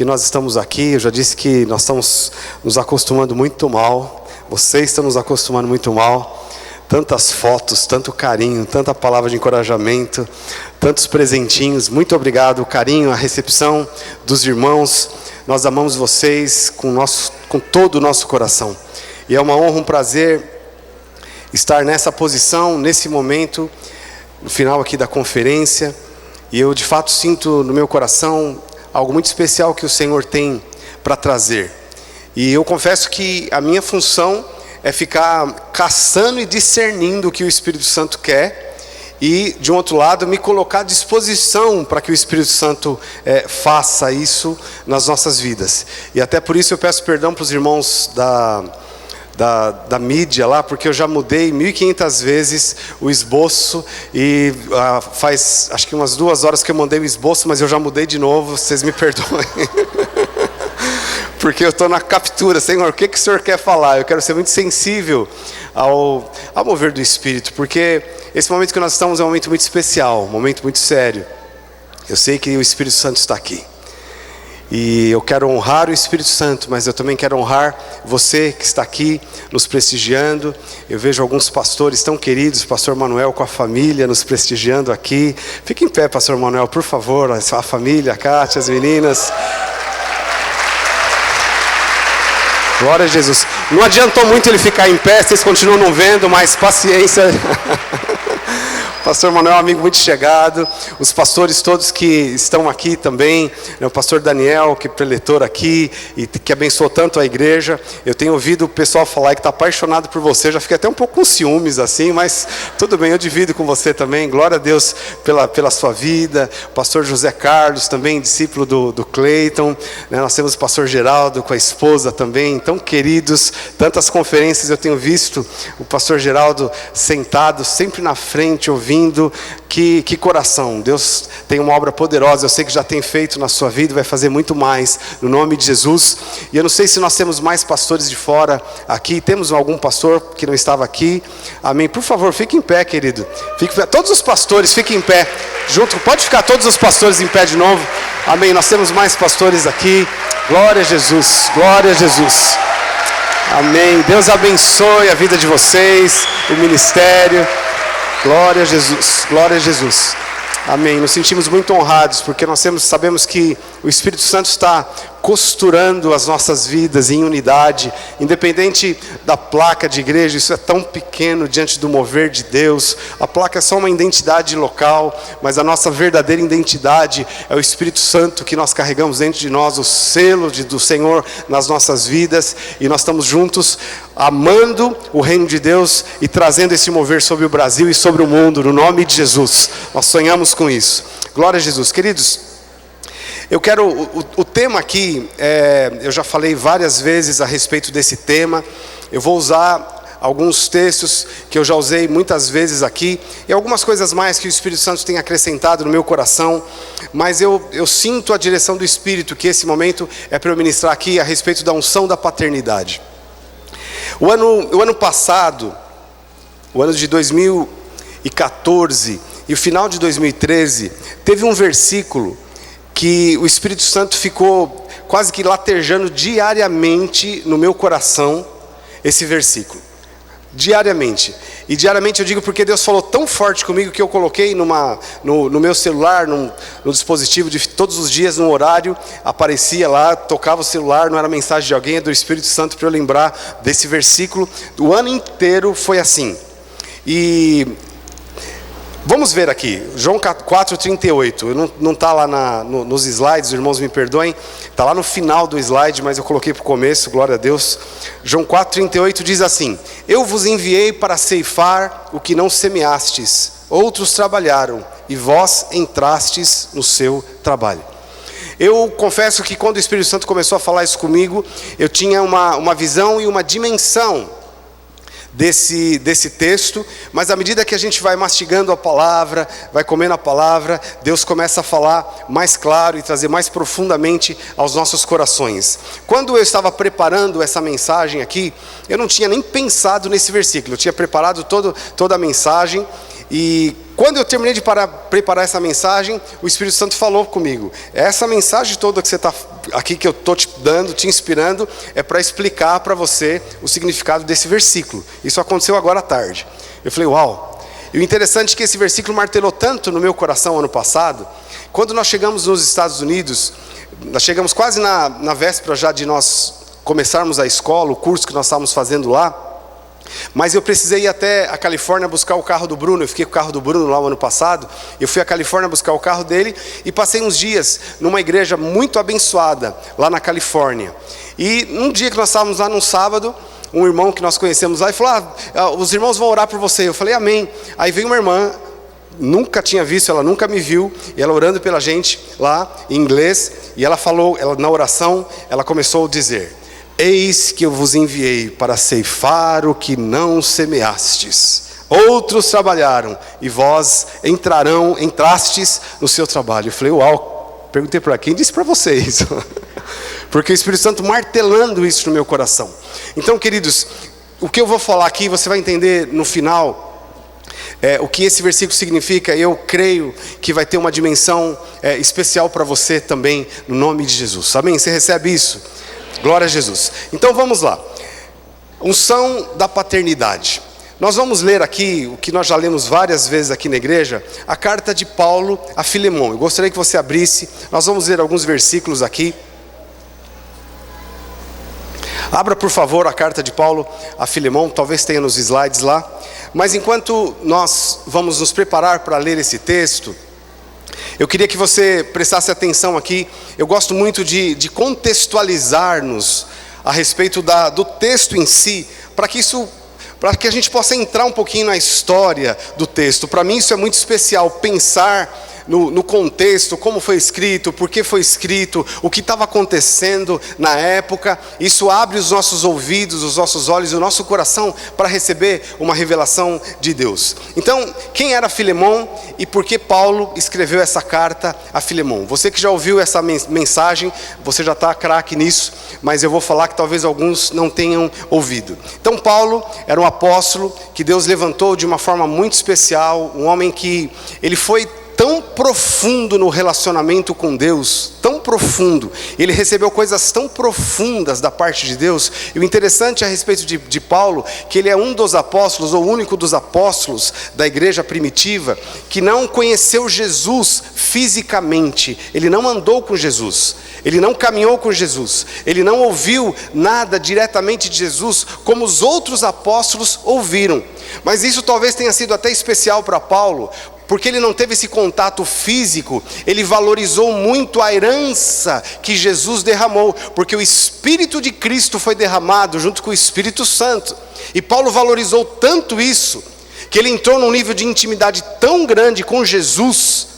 que nós estamos aqui. Eu já disse que nós estamos nos acostumando muito mal. Vocês estão nos acostumando muito mal. Tantas fotos, tanto carinho, tanta palavra de encorajamento, tantos presentinhos. Muito obrigado, o carinho, a recepção dos irmãos. Nós amamos vocês com todo o nosso coração. E é uma honra, um prazer estar nessa posição, nesse momento, no final aqui da conferência. E eu de fato sinto no meu coração algo muito especial que o Senhor tem para trazer. E eu confesso que a minha função é ficar caçando e discernindo o que o Espírito Santo quer, e de um outro lado me colocar à disposição para que o Espírito Santo faça isso nas nossas vidas. E até por isso eu peço perdão para os irmãos da mídia lá, porque eu já mudei 1500 vezes o esboço, e faz acho que umas 2 horas que eu mandei o esboço, mas eu já mudei de novo, vocês me perdoem. Porque eu estou na captura. Senhor, o que o Senhor quer falar? Eu quero ser muito sensível ao mover do Espírito, porque esse momento que nós estamos é um momento muito especial, um momento muito sério. Eu sei que o Espírito Santo está aqui, e eu quero honrar o Espírito Santo, mas eu também quero honrar você que está aqui nos prestigiando. Eu vejo alguns pastores tão queridos, pastor Manuel com a família nos prestigiando aqui. Fique em pé, pastor Manuel, por favor, a família, a Kátia, as meninas. Glória a Jesus. Não adiantou muito ele ficar em pé, vocês continuam não vendo, mas paciência. Pastor Manuel é um amigo muito chegado. Os pastores todos que estão aqui também, né? O pastor Daniel, que é preletor aqui e que abençoou tanto a igreja. Eu tenho ouvido o pessoal falar que está apaixonado por você. Já fiquei até um pouco com ciúmes assim, mas tudo bem, eu divido com você também. Glória a Deus pela sua vida. O pastor José Carlos também, discípulo do Cleiton, né? Nós temos o pastor Geraldo com a esposa também, tão queridos. Tantas conferências eu tenho visto o pastor Geraldo sentado sempre na frente, ouvindo. Que coração. Deus tem uma obra poderosa. Eu sei que já tem feito na sua vida, vai fazer muito mais no nome de Jesus. E eu não sei se nós temos mais pastores de fora aqui. Temos algum pastor que não estava aqui? Amém. Por favor, fique em pé, querido. Todos os pastores, fiquem em pé junto. Pode ficar todos os pastores em pé de novo. Amém. Nós temos mais pastores aqui. Glória a Jesus. Glória a Jesus. Amém. Deus abençoe a vida de vocês, o ministério. Glória a Jesus, glória a Jesus. Amém. Nos sentimos muito honrados, porque nós sabemos que o Espírito Santo está costurando as nossas vidas em unidade, independente da placa de igreja. Isso é tão pequeno diante do mover de Deus. A placa é só uma identidade local, mas a nossa verdadeira identidade é o Espírito Santo que nós carregamos dentro de nós, o selo do Senhor nas nossas vidas, e nós estamos juntos amando o reino de Deus e trazendo esse mover sobre o Brasil e sobre o mundo, no nome de Jesus. Nós sonhamos com isso. Glória a Jesus. Queridos, eu quero, o tema aqui, eu já falei várias vezes a respeito desse tema. Eu vou usar alguns textos que eu já usei muitas vezes aqui, e algumas coisas mais que o Espírito Santo tem acrescentado no meu coração, mas eu sinto a direção do Espírito, que esse momento é para eu ministrar aqui a respeito da unção da paternidade. O ano passado, o ano de 2014 e o final de 2013, teve um versículo que o Espírito Santo ficou quase que latejando diariamente no meu coração, esse versículo. Diariamente. E diariamente eu digo porque Deus falou tão forte comigo que eu coloquei no meu celular, no dispositivo de todos os dias, no horário, aparecia lá, tocava o celular, não era mensagem de alguém, é do Espírito Santo para eu lembrar desse versículo. O ano inteiro foi assim. E vamos ver aqui, João 4,38, não está lá nos slides, os irmãos me perdoem, está lá no final do slide, mas eu coloquei para o começo, glória a Deus. João 4,38 diz assim: eu vos enviei para ceifar o que não semeastes, outros trabalharam, e vós entrastes no seu trabalho. Eu confesso que quando o Espírito Santo começou a falar isso comigo, eu tinha uma visão e uma dimensão desse texto, mas à medida que a gente vai mastigando a palavra, vai comendo a palavra, Deus começa a falar mais claro e trazer mais profundamente aos nossos corações. Quando eu estava preparando essa mensagem aqui, eu não tinha nem pensado nesse versículo, eu tinha preparado toda a mensagem, e quando eu terminei de preparar essa mensagem, o Espírito Santo falou comigo: essa mensagem toda que você está aqui que eu estou te dando, te inspirando, é para explicar para você o significado desse versículo. Isso aconteceu agora à tarde. Eu falei, uau! E o interessante é que esse versículo martelou tanto no meu coração ano passado. Quando nós chegamos nos Estados Unidos, nós chegamos quase na véspera já de nós começarmos a escola, o curso que nós estávamos fazendo lá. Mas eu precisei ir até a Califórnia buscar o carro do Bruno. Eu fiquei com o carro do Bruno lá o ano passado. Eu fui à Califórnia buscar o carro dele e passei uns dias numa igreja muito abençoada lá na Califórnia. E num dia que nós estávamos lá num sábado, um irmão que nós conhecemos lá e falou, os irmãos vão orar por você. Eu falei, amém. Aí veio uma irmã, nunca tinha visto, ela nunca me viu, e ela orando pela gente lá em inglês, e ela falou, na oração, ela começou a dizer: eis que eu vos enviei para ceifar o que não semeastes. Outros trabalharam e vós entrastes no seu trabalho. Eu falei, uau, perguntei para quem disse para vocês. Porque o Espírito Santo martelando isso no meu coração. Então, queridos, o que eu vou falar aqui, você vai entender no final o que esse versículo significa. Eu creio que vai ter uma dimensão especial para você também, no nome de Jesus. Amém? Você recebe isso? Glória a Jesus. Então vamos lá. Unção da paternidade. Nós vamos ler aqui, o que nós já lemos várias vezes aqui na igreja, a carta de Paulo a Filemão. Eu gostaria que você abrisse, nós vamos ler alguns versículos aqui. Abra por favor a carta de Paulo a Filemão, talvez tenha nos slides lá. Mas enquanto nós vamos nos preparar para ler esse texto, eu queria que você prestasse atenção aqui. Eu gosto muito de contextualizar-nos a respeito do texto em si, para que a gente possa entrar um pouquinho na história do texto. Para mim isso é muito especial, pensar no contexto, como foi escrito, por que foi escrito, o que estava acontecendo na época. Isso abre os nossos ouvidos, os nossos olhos e o nosso coração para receber uma revelação de Deus. Então, quem era Filemão e por que Paulo escreveu essa carta a Filemão? Você que já ouviu essa mensagem, você já está craque nisso, mas eu vou falar que talvez alguns não tenham ouvido. Então, Paulo era um apóstolo que Deus levantou de uma forma muito especial, um homem que ele foi tão profundo no relacionamento com Deus, tão profundo, ele recebeu coisas tão profundas da parte de Deus. E o interessante a respeito de Paulo, que ele é um dos apóstolos, ou o único dos apóstolos da igreja primitiva, que não conheceu Jesus fisicamente. Ele não andou com Jesus, ele não caminhou com Jesus, ele não ouviu nada diretamente de Jesus, como os outros apóstolos ouviram. Mas isso talvez tenha sido até especial para Paulo, porque ele não teve esse contato físico. Ele valorizou muito a herança que Jesus derramou, porque o Espírito de Cristo foi derramado junto com o Espírito Santo. E Paulo valorizou tanto isso, que ele entrou num nível de intimidade tão grande com Jesus,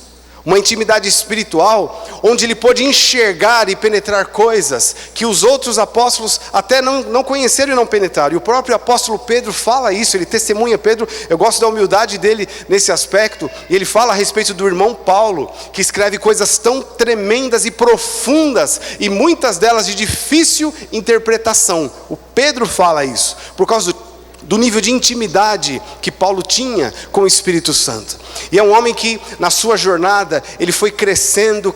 uma intimidade espiritual, onde ele pôde enxergar e penetrar coisas que os outros apóstolos até não conheceram e não penetraram. E o próprio apóstolo Pedro fala isso, ele testemunha. Pedro, eu gosto da humildade dele nesse aspecto, e ele fala a respeito do irmão Paulo, que escreve coisas tão tremendas e profundas, e muitas delas de difícil interpretação. O Pedro fala isso, por causa do nível de intimidade que Paulo tinha com o Espírito Santo. E é um homem que na sua jornada, ele foi crescendo,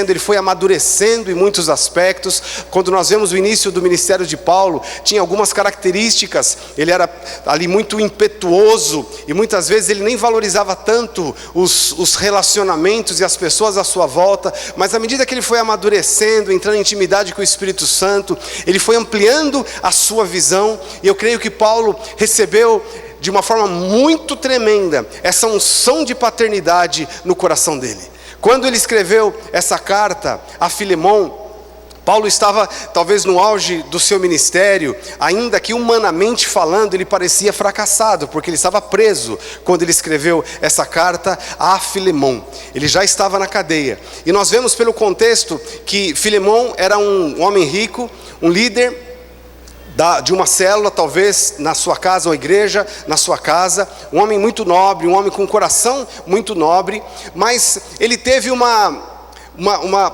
ele foi amadurecendo em muitos aspectos. Quando nós vemos o início do ministério de Paulo, tinha algumas características. Ele era ali muito impetuoso, e muitas vezes ele nem valorizava tanto os relacionamentos e as pessoas à sua volta. Mas à medida que ele foi amadurecendo, entrando em intimidade com o Espírito Santo, ele foi ampliando a sua visão. E eu creio que Paulo recebeu de uma forma muito tremenda essa unção de paternidade no coração dele. Quando ele escreveu essa carta a Filemão, Paulo estava talvez no auge do seu ministério, ainda que humanamente falando ele parecia fracassado, porque ele estava preso quando ele escreveu essa carta a Filemão. Ele já estava na cadeia. E nós vemos pelo contexto que Filemão era um homem rico, um líder de uma célula, talvez na sua casa, ou igreja na sua casa, um homem muito nobre, um homem com um coração muito nobre, mas ele teve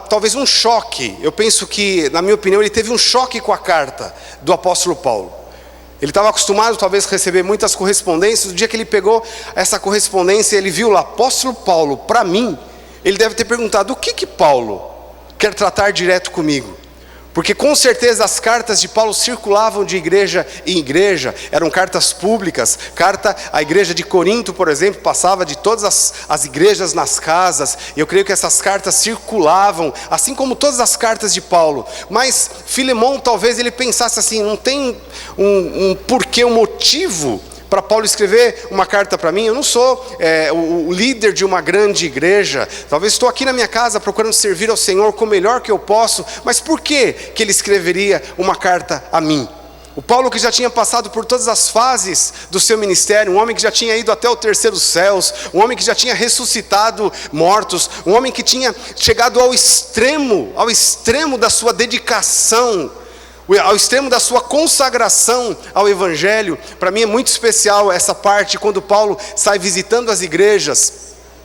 talvez um choque. Eu penso que, na minha opinião, ele teve um choque com a carta do apóstolo Paulo. Ele estava acostumado talvez a receber muitas correspondências. No dia que ele pegou essa correspondência, ele viu lá, apóstolo Paulo, para mim, ele deve ter perguntado: o que Paulo? quer tratar direto comigo. Porque com certeza as cartas de Paulo circulavam de igreja em igreja, eram cartas públicas. Carta à igreja de Corinto, por exemplo, passava de todas as igrejas nas casas. E eu creio que essas cartas circulavam, assim como todas as cartas de Paulo. Mas Filemão, talvez ele pensasse assim, não tem um porquê, um motivo para Paulo escrever uma carta para mim. Eu não sou o líder de uma grande igreja. Talvez estou aqui na minha casa procurando servir ao Senhor com o melhor que eu posso. Mas por que ele escreveria uma carta a mim? O Paulo, que já tinha passado por todas as fases do seu ministério, um homem que já tinha ido até o terceiro céus, um homem que já tinha ressuscitado mortos, um homem que tinha chegado ao extremo da sua dedicação, ao extremo da sua consagração ao Evangelho. Para mim é muito especial essa parte, quando Paulo sai visitando as igrejas,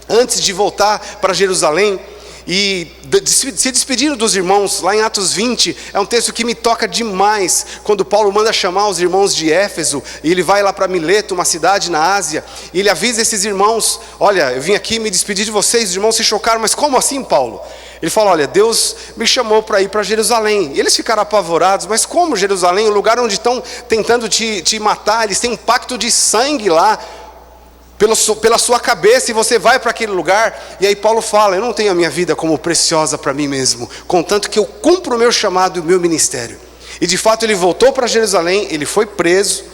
antes de voltar para Jerusalém, e se despedindo dos irmãos, lá em Atos 20, é um texto que me toca demais, quando Paulo manda chamar os irmãos de Éfeso, e ele vai lá para Mileto, uma cidade na Ásia, e ele avisa esses irmãos: olha, eu vim aqui me despedir de vocês. Os irmãos se chocaram: mas como assim, Paulo? Ele fala: olha, Deus me chamou para ir para Jerusalém. E eles ficaram apavorados: mas como Jerusalém? O lugar onde estão tentando te matar, eles têm um pacto de sangue lá, pela sua cabeça, e você vai para aquele lugar. E aí Paulo fala: eu não tenho a minha vida como preciosa para mim mesmo, contanto que eu cumpro o meu chamado e o meu ministério. E de fato ele voltou para Jerusalém, ele foi preso,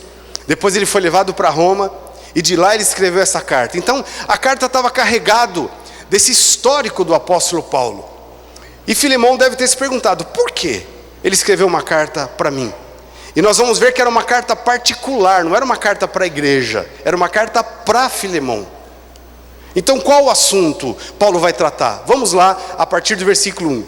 depois ele foi levado para Roma, e de lá ele escreveu essa carta. Então a carta estava carregado desse histórico do apóstolo Paulo. E Filemão deve ter se perguntado: por que ele escreveu uma carta para mim? E nós vamos ver que era uma carta particular, não era uma carta para a igreja, era uma carta para Filemão. Então qual o assunto Paulo vai tratar? Vamos lá, a partir do versículo 1.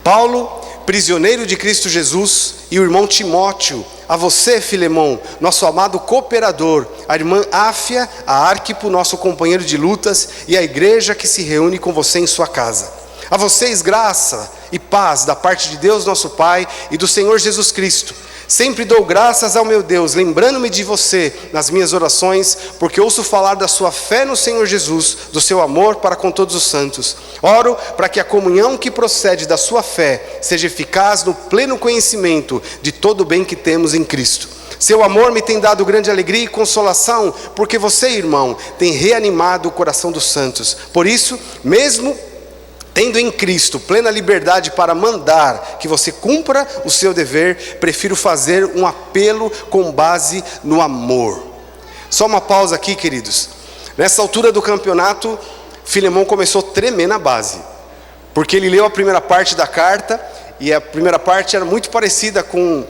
Paulo, prisioneiro de Cristo Jesus, e o irmão Timóteo, a você, Filemão, nosso amado cooperador, a irmã Áfia, a Arquipo, nosso companheiro de lutas, e a igreja que se reúne com você em sua casa. A vocês graça e paz da parte de Deus nosso Pai e do Senhor Jesus Cristo. Sempre dou graças ao meu Deus, lembrando-me de você nas minhas orações, porque ouço falar da sua fé no Senhor Jesus, do seu amor para com todos os santos. Oro para que a comunhão que procede da sua fé seja eficaz no pleno conhecimento de todo o bem que temos em Cristo. Seu amor me tem dado grande alegria e consolação, porque você, irmão, tem reanimado o coração dos santos. Por isso, mesmo tendo em Cristo plena liberdade para mandar que você cumpra o seu dever, prefiro fazer um apelo com base no amor. Só uma pausa aqui, queridos. Nessa altura do campeonato, Filemão começou a tremer na base, porque ele leu a primeira parte da carta, e a primeira parte era muito parecida com,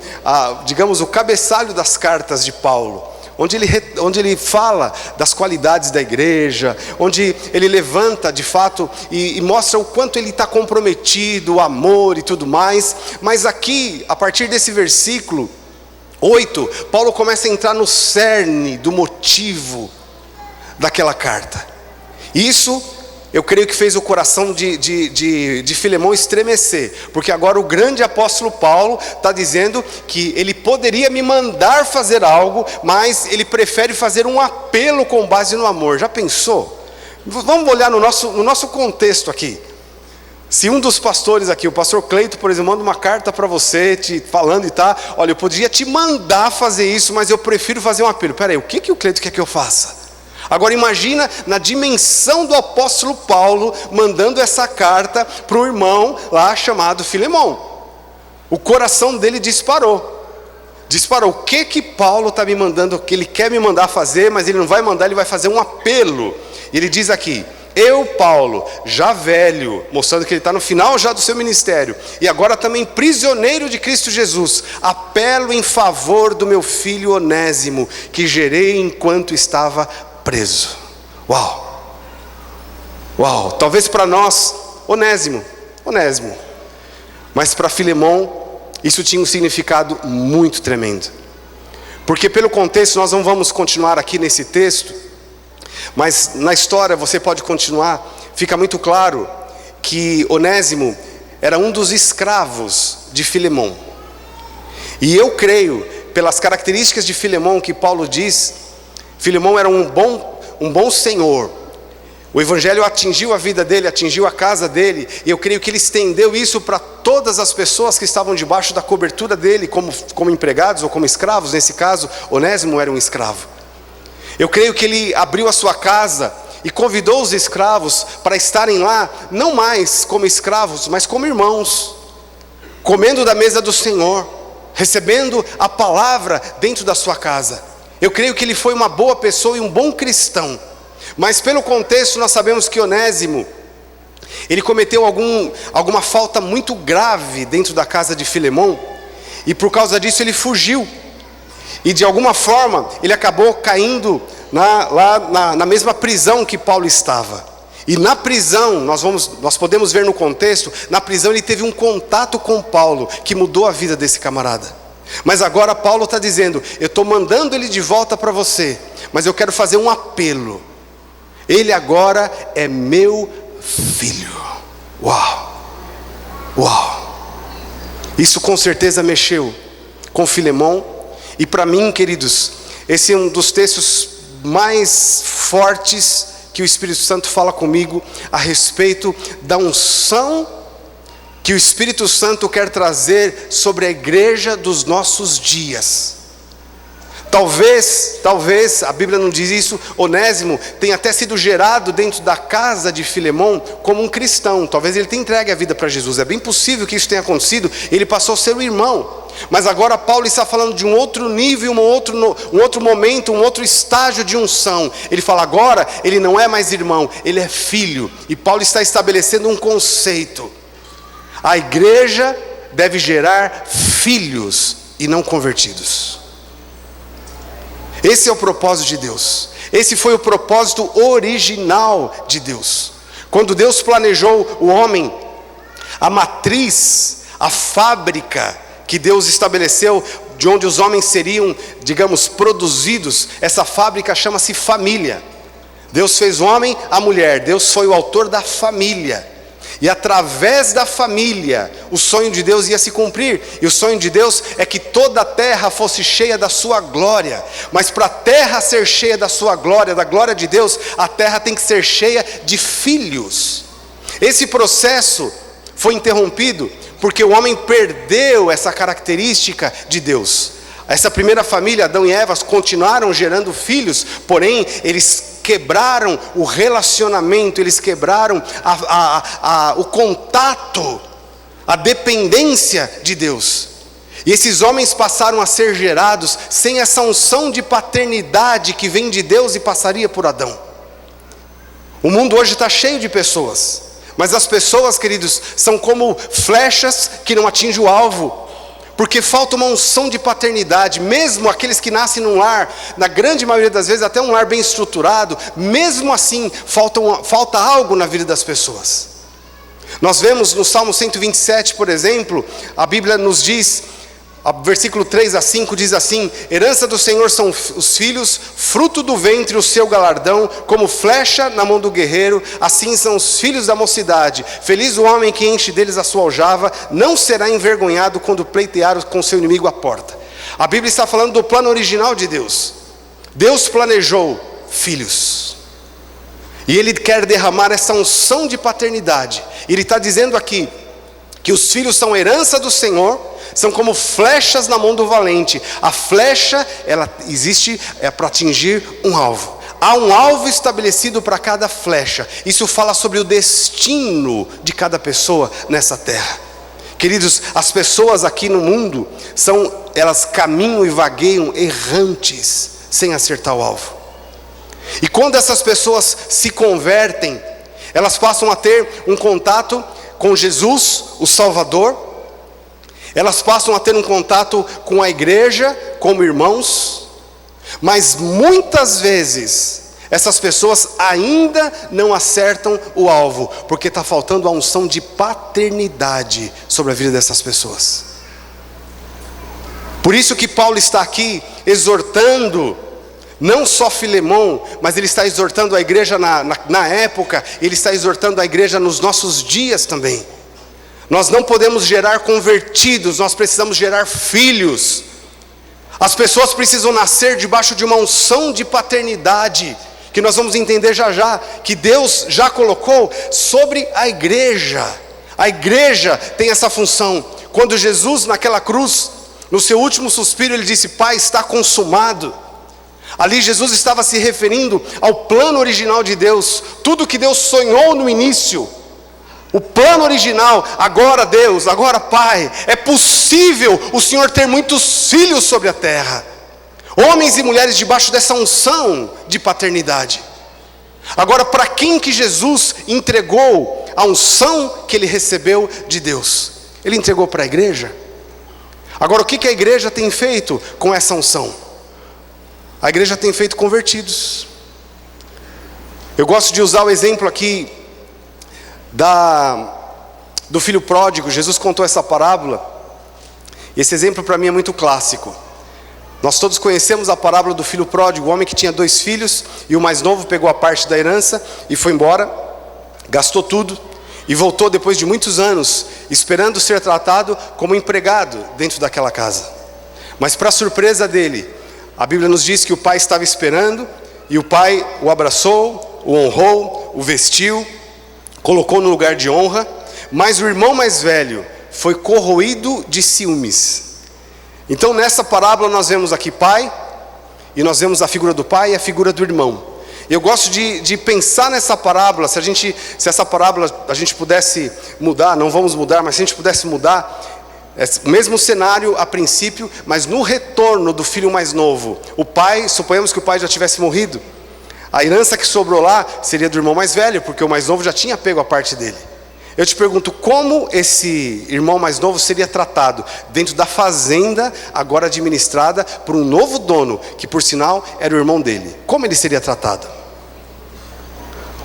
digamos, o cabeçalho das cartas de Paulo, onde ele fala das qualidades da igreja, onde ele levanta de fato e mostra o quanto ele está comprometido, o amor e tudo mais. Mas aqui, a partir desse versículo 8, Paulo começa a entrar no cerne do motivo daquela carta. Isso eu creio que fez o coração de Filemão estremecer, porque agora o grande apóstolo Paulo está dizendo que ele poderia me mandar fazer algo, mas ele prefere fazer um apelo com base no amor. Já pensou? Vamos olhar no nosso contexto aqui. Se um dos pastores aqui, o pastor Cleito, por exemplo, manda uma carta para você, falando e tá, olha, eu poderia te mandar fazer isso, mas eu prefiro fazer um apelo. Peraí, o que o Cleito quer que eu faça? Agora imagina na dimensão do apóstolo Paulo mandando essa carta para o irmão lá chamado Filemão. O coração dele disparou. O que Paulo está me mandando, que ele quer me mandar fazer, mas ele não vai mandar, ele vai fazer um apelo. E ele diz aqui: eu, Paulo, já velho, mostrando que ele está no final já do seu ministério, e agora também prisioneiro de Cristo Jesus, apelo em favor do meu filho Onésimo, que gerei enquanto estava preso. Uau, talvez para nós, Onésimo, mas para Filemão, isso tinha um significado muito tremendo, porque pelo contexto, nós não vamos continuar aqui nesse texto, mas na história você pode continuar, fica muito claro que Onésimo era um dos escravos de Filemão, e eu creio, pelas características de Filemão que Paulo diz, Filemão era um bom senhor, O Evangelho atingiu a vida dele, atingiu a casa dele, e eu creio que ele estendeu isso para todas as pessoas que estavam debaixo da cobertura dele, como empregados ou como escravos. Nesse caso, Onésimo era um escravo. Eu creio que ele abriu a sua casa e convidou os escravos para estarem lá, não mais como escravos, mas como irmãos, comendo da mesa do Senhor, recebendo a palavra dentro da sua casa. Eu creio que ele foi uma boa pessoa e um bom cristão. Mas pelo contexto nós sabemos que Onésimo, ele cometeu alguma falta muito grave dentro da casa de Filemão, e por causa disso ele fugiu, e de alguma forma ele acabou caindo na mesma prisão que Paulo estava. E na prisão, nós podemos ver no contexto, na prisão ele teve um contato com Paulo, que mudou a vida desse camarada. Mas agora Paulo está dizendo, eu estou mandando ele de volta para você, mas eu quero fazer um apelo. Ele agora é meu filho. Uau! Uau! Isso com certeza mexeu com Filemão. E para mim, queridos, esse é um dos textos mais fortes que o Espírito Santo fala comigo a respeito da unção que o Espírito Santo quer trazer sobre a igreja dos nossos dias. Talvez, a Bíblia não diz isso, Onésimo tenha até sido gerado dentro da casa de Filemão como um cristão. Talvez ele tenha entregue a vida para Jesus. É bem possível que isso tenha acontecido. Ele passou a ser um irmão. Mas agora Paulo está falando de um outro nível, um outro momento, um outro estágio de unção. Ele fala agora, ele não é mais irmão, ele é filho. E Paulo está estabelecendo um conceito. A igreja deve gerar filhos e não convertidos. Esse é o propósito de Deus. Esse foi o propósito original de Deus. Quando Deus planejou o homem, a matriz, a fábrica que Deus estabeleceu, de onde os homens seriam, digamos, produzidos, essa fábrica chama-se família. Deus fez o homem, a mulher. Deus foi o autor da família. E através da família, o sonho de Deus ia se cumprir. E o sonho de Deus é que toda a terra fosse cheia da sua glória. Mas para a terra ser cheia da sua glória, da glória de Deus, a terra tem que ser cheia de filhos. Esse processo foi interrompido porque o homem perdeu essa característica de Deus. Essa primeira família, Adão e Eva, continuaram gerando filhos, porém eles quebraram o relacionamento, eles quebraram o contato, a dependência de Deus. E esses homens passaram a ser gerados sem essa unção de paternidade que vem de Deus e passaria por Adão. O mundo hoje está cheio de pessoas, mas as pessoas, queridos, são como flechas que não atingem o alvo. Porque falta uma unção de paternidade. Mesmo aqueles que nascem num lar, na grande maioria das vezes até um lar bem estruturado, mesmo assim falta algo na vida das pessoas. Nós vemos no Salmo 127, por exemplo, a Bíblia nos diz, versículo 3 a 5 diz assim: herança do Senhor são os filhos, fruto do ventre o seu galardão, como flecha na mão do guerreiro, assim são os filhos da mocidade. Feliz o homem que enche deles a sua aljava, não será envergonhado quando pleitear com seu inimigo à porta. A Bíblia está falando do plano original de Deus. Deus planejou filhos, e Ele quer derramar essa unção de paternidade. Ele está dizendo aqui que os filhos são herança do Senhor, são como flechas na mão do valente. A flecha, ela existe para atingir um alvo. Há um alvo estabelecido para cada flecha. Isso fala sobre o destino de cada pessoa nessa terra. Queridos, as pessoas aqui no mundo elas caminham e vagueiam errantes, sem acertar o alvo. E quando essas pessoas se convertem, elas passam a ter um contato com Jesus, o Salvador. Elas passam a ter um contato com a igreja, como irmãos. Mas muitas vezes essas pessoas ainda não acertam o alvo, porque está faltando a unção de paternidade sobre a vida dessas pessoas. Por isso que Paulo está aqui exortando não só Filemão, mas ele está exortando a igreja na época, ele está exortando a igreja nos nossos dias também. Nós não podemos gerar convertidos, nós precisamos gerar filhos. As pessoas precisam nascer debaixo de uma unção de paternidade, que nós vamos entender já já, que Deus já colocou sobre a igreja. A igreja tem essa função. Quando Jesus naquela cruz, no seu último suspiro, ele disse: Pai, está consumado. Ali Jesus estava se referindo ao plano original de Deus, tudo que Deus sonhou no início. O plano original, agora Deus, agora Pai, é possível o Senhor ter muitos filhos sobre a terra, homens e mulheres debaixo dessa unção de paternidade. Agora, para quem que Jesus entregou a unção que ele recebeu de Deus? Ele entregou para a igreja. Agora, o que a igreja tem feito com essa unção? A igreja tem feito convertidos. Eu gosto de usar o exemplo aqui do filho pródigo. Jesus contou essa parábola, e esse exemplo para mim é muito clássico. Nós todos conhecemos a parábola do filho pródigo, o homem que tinha 2 filhos, e o mais novo pegou a parte da herança e foi embora, gastou tudo, e voltou depois de muitos anos, esperando ser tratado como empregado dentro daquela casa. Mas para surpresa dele, a Bíblia nos diz que o pai estava esperando, e o pai o abraçou, o honrou, o vestiu, colocou no lugar de honra. Mas o irmão mais velho foi corroído de ciúmes. Então nessa parábola nós vemos aqui pai, e nós vemos a figura do pai e a figura do irmão. Eu gosto de pensar nessa parábola, se essa parábola a gente pudesse mudar, não vamos mudar, mas se a gente pudesse mudar, o mesmo cenário a princípio, mas no retorno do filho mais novo, o pai, suponhamos que o pai já tivesse morrido, a herança que sobrou lá seria do irmão mais velho, porque o mais novo já tinha pego a parte dele. Eu te pergunto, como esse irmão mais novo seria tratado dentro da fazenda, agora administrada por um novo dono, que por sinal era o irmão dele? Como ele seria tratado?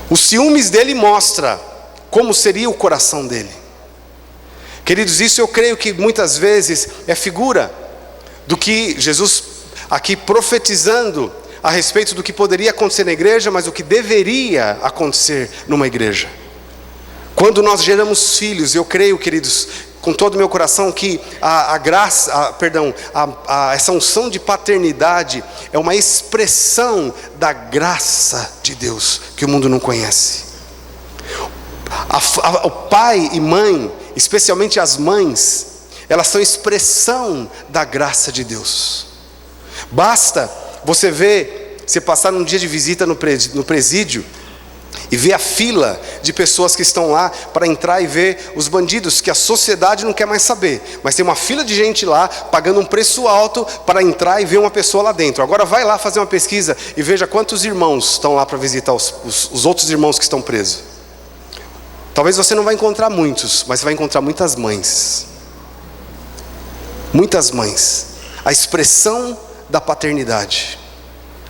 Os ciúmes dele mostra como seria o coração dele. Queridos, isso eu creio que muitas vezes é figura do que Jesus aqui profetizando a respeito do que poderia acontecer na igreja, mas o que deveria acontecer numa igreja. Quando nós geramos filhos, eu creio, queridos, com todo o meu coração, que essa unção de paternidade é uma expressão da graça de Deus que o mundo não conhece. O pai e mãe, especialmente as mães, elas são expressão da graça de Deus. Basta você passar num dia de visita no presídio e ver a fila de pessoas que estão lá para entrar e ver os bandidos, que a sociedade não quer mais saber, mas tem uma fila de gente lá pagando um preço alto para entrar e ver uma pessoa lá dentro. Agora vai lá fazer uma pesquisa e veja quantos irmãos estão lá para visitar os outros irmãos que estão presos. Talvez você não vai encontrar muitos, mas você vai encontrar muitas mães. Muitas mães. A expressão da paternidade.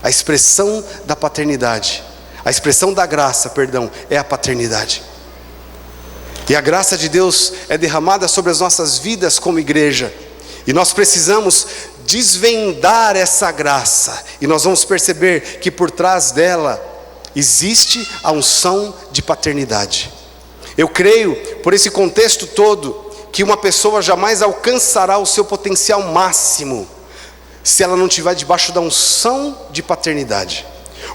A expressão da paternidade. A expressão da graça, é a paternidade. E a graça de Deus é derramada sobre as nossas vidas como igreja. E nós precisamos desvendar essa graça. E nós vamos perceber que por trás dela existe a unção de paternidade. Eu creio, por esse contexto todo, que uma pessoa jamais alcançará o seu potencial máximo se ela não estiver debaixo da unção de paternidade.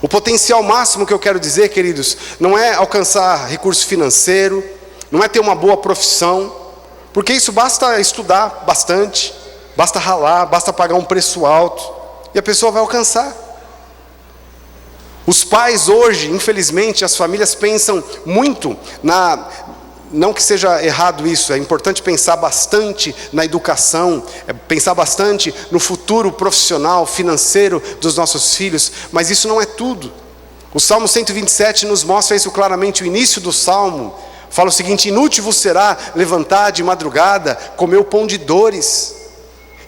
O potencial máximo que eu quero dizer, queridos, não é alcançar recurso financeiro, não é ter uma boa profissão, porque isso basta estudar bastante, basta ralar, basta pagar um preço alto, e a pessoa vai alcançar. Os pais hoje, infelizmente, as famílias pensam muito não que seja errado isso, é importante pensar bastante na educação, pensar bastante no futuro profissional, financeiro dos nossos filhos, mas isso não é tudo. O Salmo 127 nos mostra isso claramente. O início do Salmo fala o seguinte: inútil vos será levantar de madrugada, comer o pão de dores.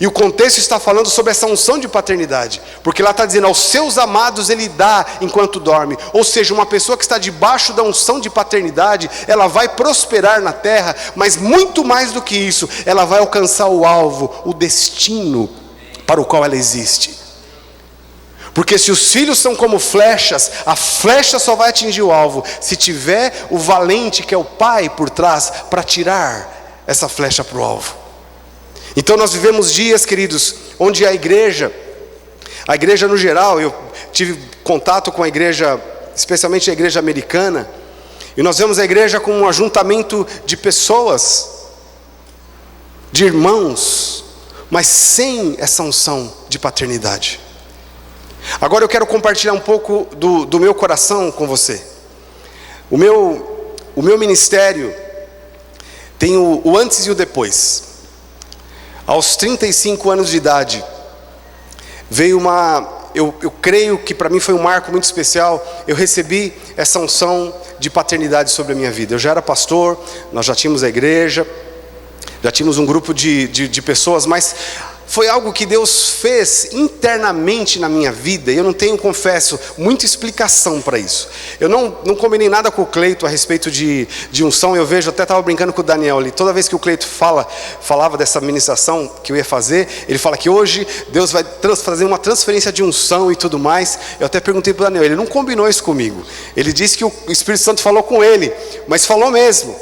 E o contexto está falando sobre essa unção de paternidade, porque lá está dizendo, aos seus amados ele dá enquanto dorme. Ou seja, uma pessoa que está debaixo da unção de paternidade, ela vai prosperar na terra, mas muito mais do que isso, ela vai alcançar o alvo, o destino para o qual ela existe. Porque se os filhos são como flechas, a flecha só vai atingir o alvo se tiver o valente, que é o pai, por trás, para tirar essa flecha para o alvo. Então nós vivemos dias, queridos, onde a igreja no geral, eu tive contato com a igreja, especialmente a igreja americana, e nós vemos a igreja como um ajuntamento de pessoas, de irmãos, mas sem essa unção de paternidade. Agora eu quero compartilhar um pouco do meu coração com você. O meu ministério tem o antes e o depois. Aos 35 anos de idade, veio eu creio que para mim foi um marco muito especial. Eu recebi essa unção de paternidade sobre a minha vida. Eu já era pastor, nós já tínhamos a igreja, já tínhamos um grupo de pessoas, mas foi algo que Deus fez internamente na minha vida, e eu não tenho, confesso, muita explicação para isso. Eu não combinei nada com o Cleito a respeito de unção. Eu vejo, até estava brincando com o Daniel ali, toda vez que o Cleito falava dessa ministração que eu ia fazer, ele fala que hoje Deus vai fazer uma transferência de unção e tudo mais. Eu até perguntei para o Daniel, ele não combinou isso comigo. Ele disse que o Espírito Santo falou com ele, mas falou mesmo,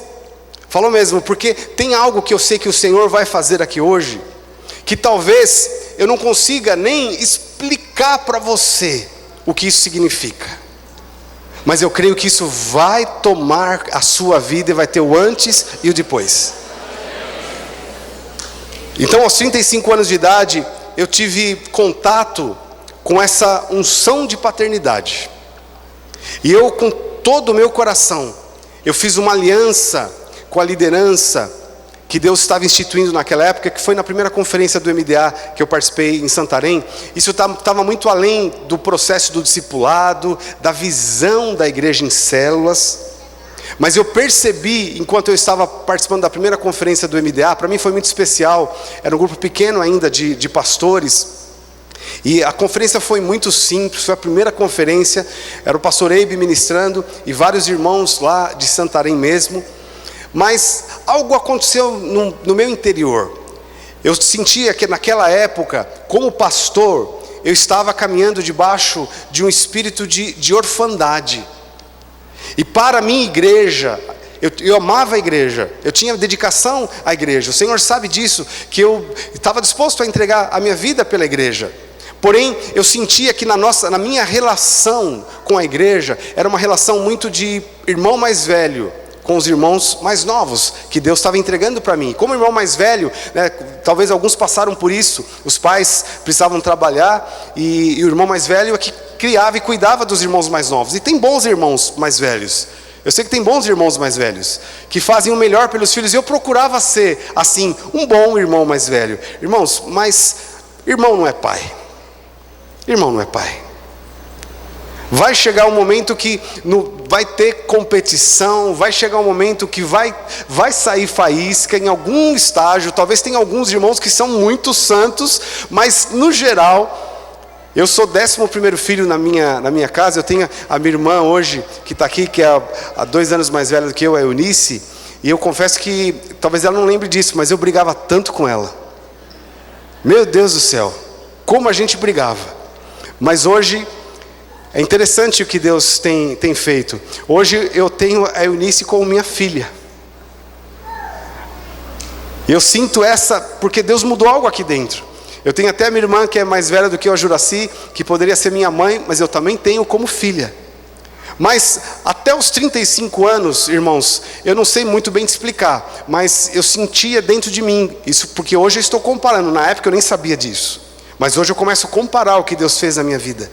porque tem algo que eu sei que o Senhor vai fazer aqui hoje, que talvez eu não consiga nem explicar para você o que isso significa, mas eu creio que isso vai tomar a sua vida e vai ter o antes e o depois. Então, aos 35 anos de idade, eu tive contato com essa unção de paternidade, e eu, com todo o meu coração, eu fiz uma aliança com a liderança que Deus estava instituindo naquela época, que foi na primeira conferência do MDA que eu participei em Santarém. Isso estava muito além do processo do discipulado, da visão da igreja em células, mas eu percebi, enquanto eu estava participando da primeira conferência do MDA, para mim foi muito especial. Era um grupo pequeno ainda de pastores, e a conferência foi muito simples. Foi a primeira conferência, era o pastor Eibe ministrando, e vários irmãos lá de Santarém mesmo. Mas algo aconteceu no meu interior. Eu sentia que naquela época, como pastor, eu estava caminhando debaixo de um espírito de orfandade. E para a minha igreja, eu amava a igreja, eu tinha dedicação à igreja. O Senhor sabe disso, que eu estava disposto a entregar a minha vida pela igreja. Porém, eu sentia que na minha relação com a igreja, era uma relação muito de irmão mais velho com os irmãos mais novos, que Deus estava entregando para mim. Como irmão mais velho, né, talvez alguns passaram por isso. Os pais precisavam trabalhar, e o irmão mais velho é que criava e cuidava dos irmãos mais novos. E tem bons irmãos mais velhos. Eu sei que tem bons irmãos mais velhos, que fazem o melhor pelos filhos. E eu procurava ser, assim, um bom irmão mais velho. Irmãos, mas irmão não é pai. Irmão não é pai. Vai chegar um momento que vai ter competição, vai chegar um momento que vai sair faísca em algum estágio. Talvez tenha alguns irmãos que são muito santos, mas no geral, eu sou 11º filho na minha casa. Eu tenho a minha irmã hoje, que está aqui, que é há 2 anos mais velha do que eu, a Eunice, e eu confesso que, talvez ela não lembre disso, mas eu brigava tanto com ela. Meu Deus do céu, como a gente brigava. Mas hoje, é interessante o que Deus tem feito. Hoje eu tenho a Eunice como minha filha. Eu sinto porque Deus mudou algo aqui dentro. Eu tenho até a minha irmã, que é mais velha do que eu, a Juraci, que poderia ser minha mãe, mas eu também tenho como filha. Mas até os 35 anos, irmãos, eu não sei muito bem te explicar, mas eu sentia dentro de mim isso, porque hoje eu estou comparando. Na época eu nem sabia disso, mas hoje eu começo a comparar o que Deus fez na minha vida.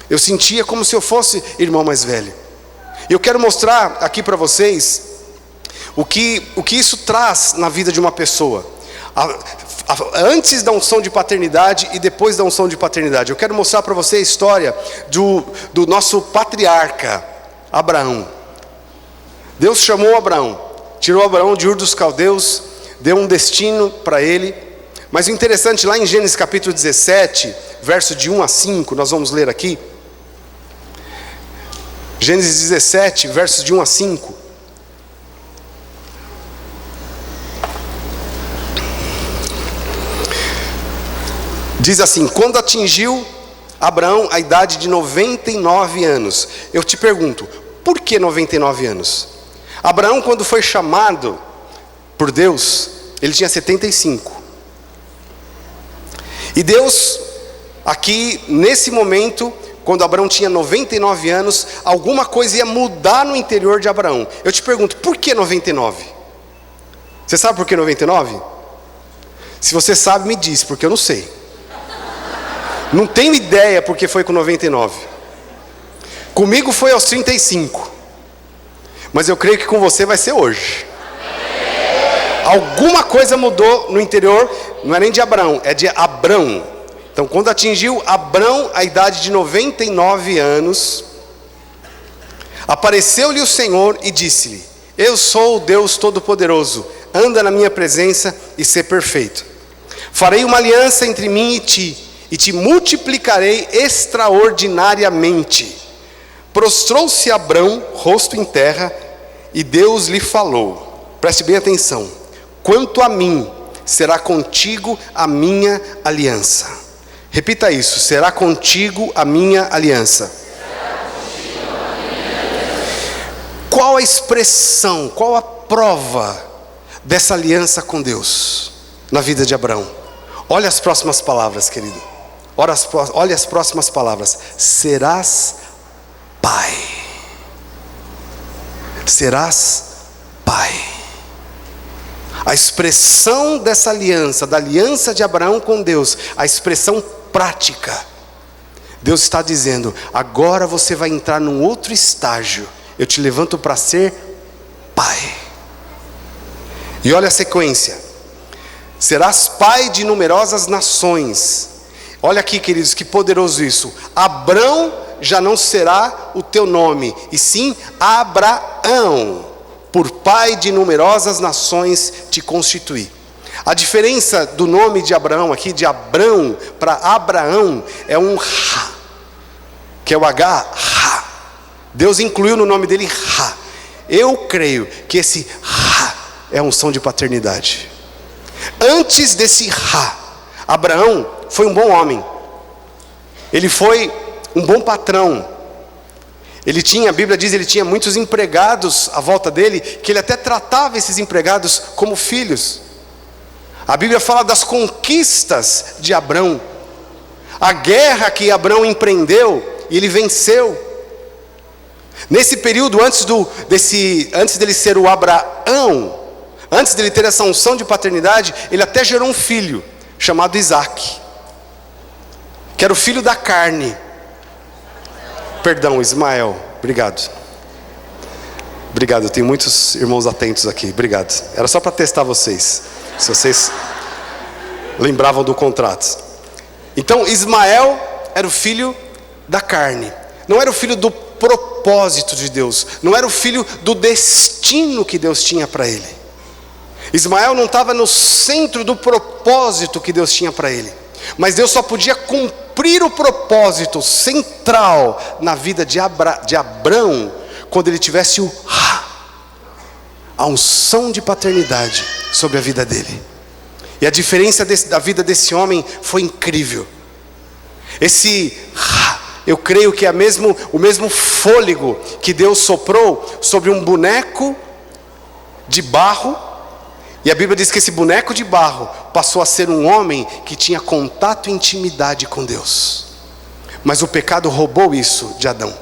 Eu sentia como se eu fosse irmão mais velho. E eu quero mostrar aqui para vocês o que isso traz na vida de uma pessoa, antes da unção de paternidade e depois da unção de paternidade. Eu quero mostrar para você a história do nosso patriarca Abraão. Deus chamou Abraão, tirou Abraão de Ur dos Caldeus, deu um destino para ele. Mas o interessante, lá em Gênesis capítulo 17, verso de 1 a 5, nós vamos ler aqui. Gênesis 17, versos de 1 a 5. Diz assim: quando atingiu Abraão a idade de 99 anos. Eu te pergunto, por que 99 anos? Abraão, quando foi chamado por Deus, ele tinha 75. E Deus, aqui nesse momento, quando Abraão tinha 99 anos, alguma coisa ia mudar no interior de Abraão. Eu te pergunto, por que 99? Você sabe por que 99? Se você sabe, me diz, porque eu não sei. Não tenho ideia porque foi com 99. Comigo foi aos 35. Mas eu creio que com você vai ser hoje. Alguma coisa mudou no interior, não é nem de Abraão, é de Abrão. Então, quando atingiu Abrão a idade de 99 anos, apareceu-lhe o Senhor e disse-lhe: eu sou o Deus Todo-Poderoso, anda na minha presença e sê perfeito. Farei uma aliança entre mim e te multiplicarei extraordinariamente. Prostrou-se Abrão, rosto em terra, e Deus lhe falou. Preste bem atenção. Quanto a mim, será contigo a minha aliança. Repita isso: será contigo a minha aliança. Qual a expressão, qual a prova dessa aliança com Deus na vida de Abraão? Olha as próximas palavras, querido. Olha as próximas palavras. Serás pai. Serás pai. A expressão dessa aliança, da aliança de Abraão com Deus, a expressão prática. Deus está dizendo: agora você vai entrar num outro estágio. Eu te levanto para ser pai. E olha a sequência: serás pai de numerosas nações. Olha aqui, queridos, que poderoso isso. Abrão já não será o teu nome, e sim Abraão. Por pai de numerosas nações te constituí. A diferença do nome de Abraão aqui, de Abrão para Abraão, é um Ra, que é o H, Ra. Deus incluiu no nome dele Ra. Eu creio que esse Ra é a unção de paternidade. Antes desse Ra, Abraão foi um bom homem. Ele foi um bom patrão. Ele tinha, a Bíblia diz, ele tinha muitos empregados à volta dele, que ele até tratava esses empregados como filhos. A Bíblia fala das conquistas de Abrão, a guerra que Abrão empreendeu e ele venceu. Nesse período, antes dele ser o Abraão, antes dele ter essa unção de paternidade, ele até gerou um filho chamado Isaac, que era o filho da carne. Perdão, Ismael, obrigado. Obrigado, eu tenho muitos irmãos atentos aqui, obrigado. Era só para testar vocês, se vocês lembravam do contrato. Então, Ismael era o filho da carne, não era o filho do propósito de Deus, não era o filho do destino que Deus tinha para ele. Ismael não estava no centro do propósito que Deus tinha para ele. Mas Deus só podia cumprir o propósito central na vida de Abrão quando ele tivesse a unção de paternidade sobre a vida dele. E a diferença da vida desse homem foi incrível. Eu creio que é o mesmo fôlego que Deus soprou sobre um boneco de barro. E a Bíblia diz que esse boneco de barro passou a ser um homem que tinha contato e intimidade com Deus. Mas o pecado roubou isso de Adão.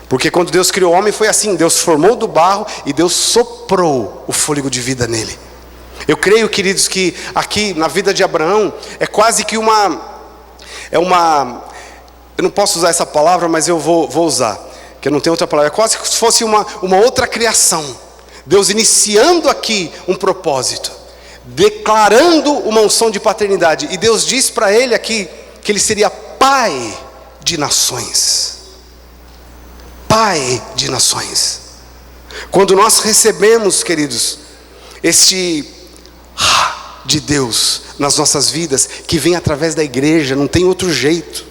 Porque quando Deus criou o homem foi assim: Deus formou do barro e Deus soprou o fôlego de vida nele. Eu creio, queridos, que aqui na vida de Abraão é quase que eu não posso usar essa palavra, mas eu vou usar, que eu não tenho outra palavra. É quase que se fosse uma outra criação. Deus iniciando aqui um propósito, declarando uma unção de paternidade. E Deus diz para ele aqui que ele seria pai de nações. Pai de nações. Quando nós recebemos, queridos, este de Deus nas nossas vidas, que vem através da igreja, não tem outro jeito.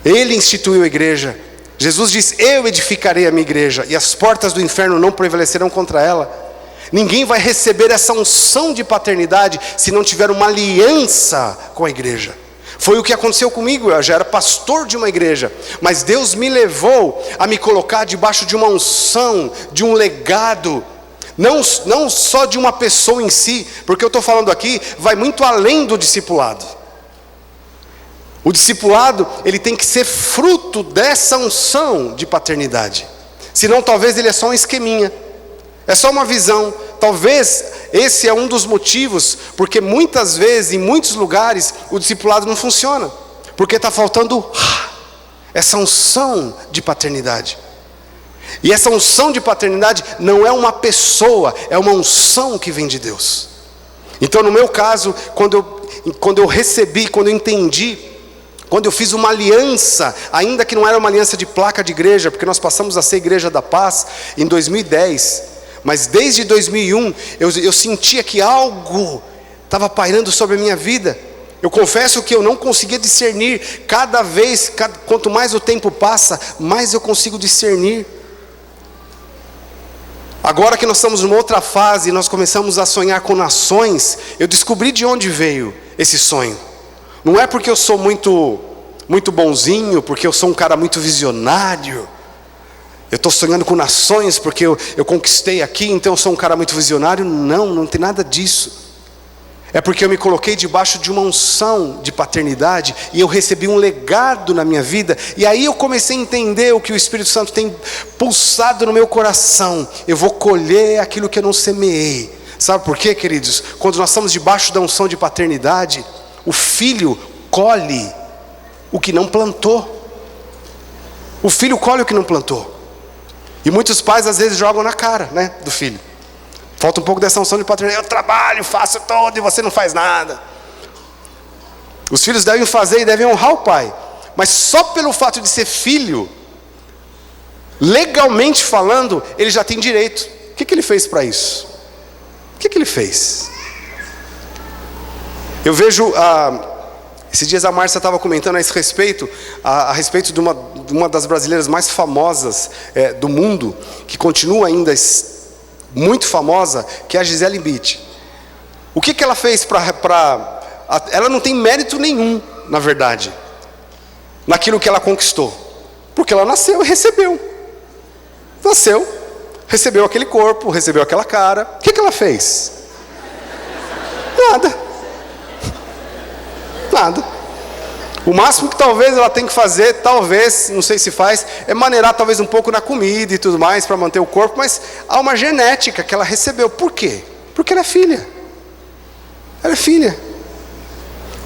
Ele instituiu a igreja. Jesus diz: eu edificarei a minha igreja, e as portas do inferno não prevalecerão contra ela. Ninguém vai receber essa unção de paternidade se não tiver uma aliança com a igreja. Foi o que aconteceu comigo. Eu já era pastor de uma igreja, mas Deus me levou a me colocar debaixo de uma unção, de um legado, não só de uma pessoa em si, porque eu estou falando aqui, vai muito além do discipulado. O discipulado, ele tem que ser fruto dessa unção de paternidade. Senão talvez ele é só um esqueminha, é só uma visão. Talvez esse é um dos motivos, porque muitas vezes, em muitos lugares, o discipulado não funciona. Porque está faltando essa unção de paternidade. E essa unção de paternidade não é uma pessoa, é uma unção que vem de Deus. Então no meu caso, quando eu recebi, quando eu entendi, quando eu fiz uma aliança, ainda que não era uma aliança de placa de igreja, porque nós passamos a ser Igreja da Paz em 2010, mas desde 2001 eu sentia que algo estava pairando sobre a minha vida. Eu confesso que eu não conseguia discernir. Quanto mais o tempo passa, mais eu consigo discernir. Agora que nós estamos numa outra fase, nós começamos a sonhar com nações, eu descobri de onde veio esse sonho. Não é porque eu sou muito bonzinho, porque eu sou um cara muito visionário. Eu estou sonhando com nações porque eu conquistei aqui, então eu sou um cara muito visionário. Não tem nada disso. É porque eu me coloquei debaixo de uma unção de paternidade e eu recebi um legado na minha vida. E aí eu comecei a entender o que o Espírito Santo tem pulsado no meu coração. Eu vou colher aquilo que eu não semeei. Sabe por quê, queridos? Quando nós estamos debaixo da unção de paternidade, o filho colhe o que não plantou. O filho colhe o que não plantou. E muitos pais às vezes jogam na cara, né, do filho. Falta um pouco dessa unção de paternidade. Eu trabalho, faço tudo e você não faz nada. Os filhos devem fazer e devem honrar o pai. Mas só pelo fato de ser filho, legalmente falando, ele já tem direito. O que ele fez para isso? O que ele fez? Eu vejo, esses dias a Márcia estava comentando a esse respeito, a respeito de uma das brasileiras mais famosas do mundo, que continua ainda muito famosa, que é a Gisele Bündchen. O que ela fez ela não tem mérito nenhum, na verdade, naquilo que ela conquistou, porque ela nasceu e recebeu. Nasceu, recebeu aquele corpo, recebeu aquela cara. O que ela fez? Nada. O máximo que talvez ela tenha que fazer, talvez, não sei se faz, é maneirar talvez um pouco na comida e tudo mais, para manter o corpo, mas há uma genética que ela recebeu. Por quê? Porque ela é filha. Ela é filha.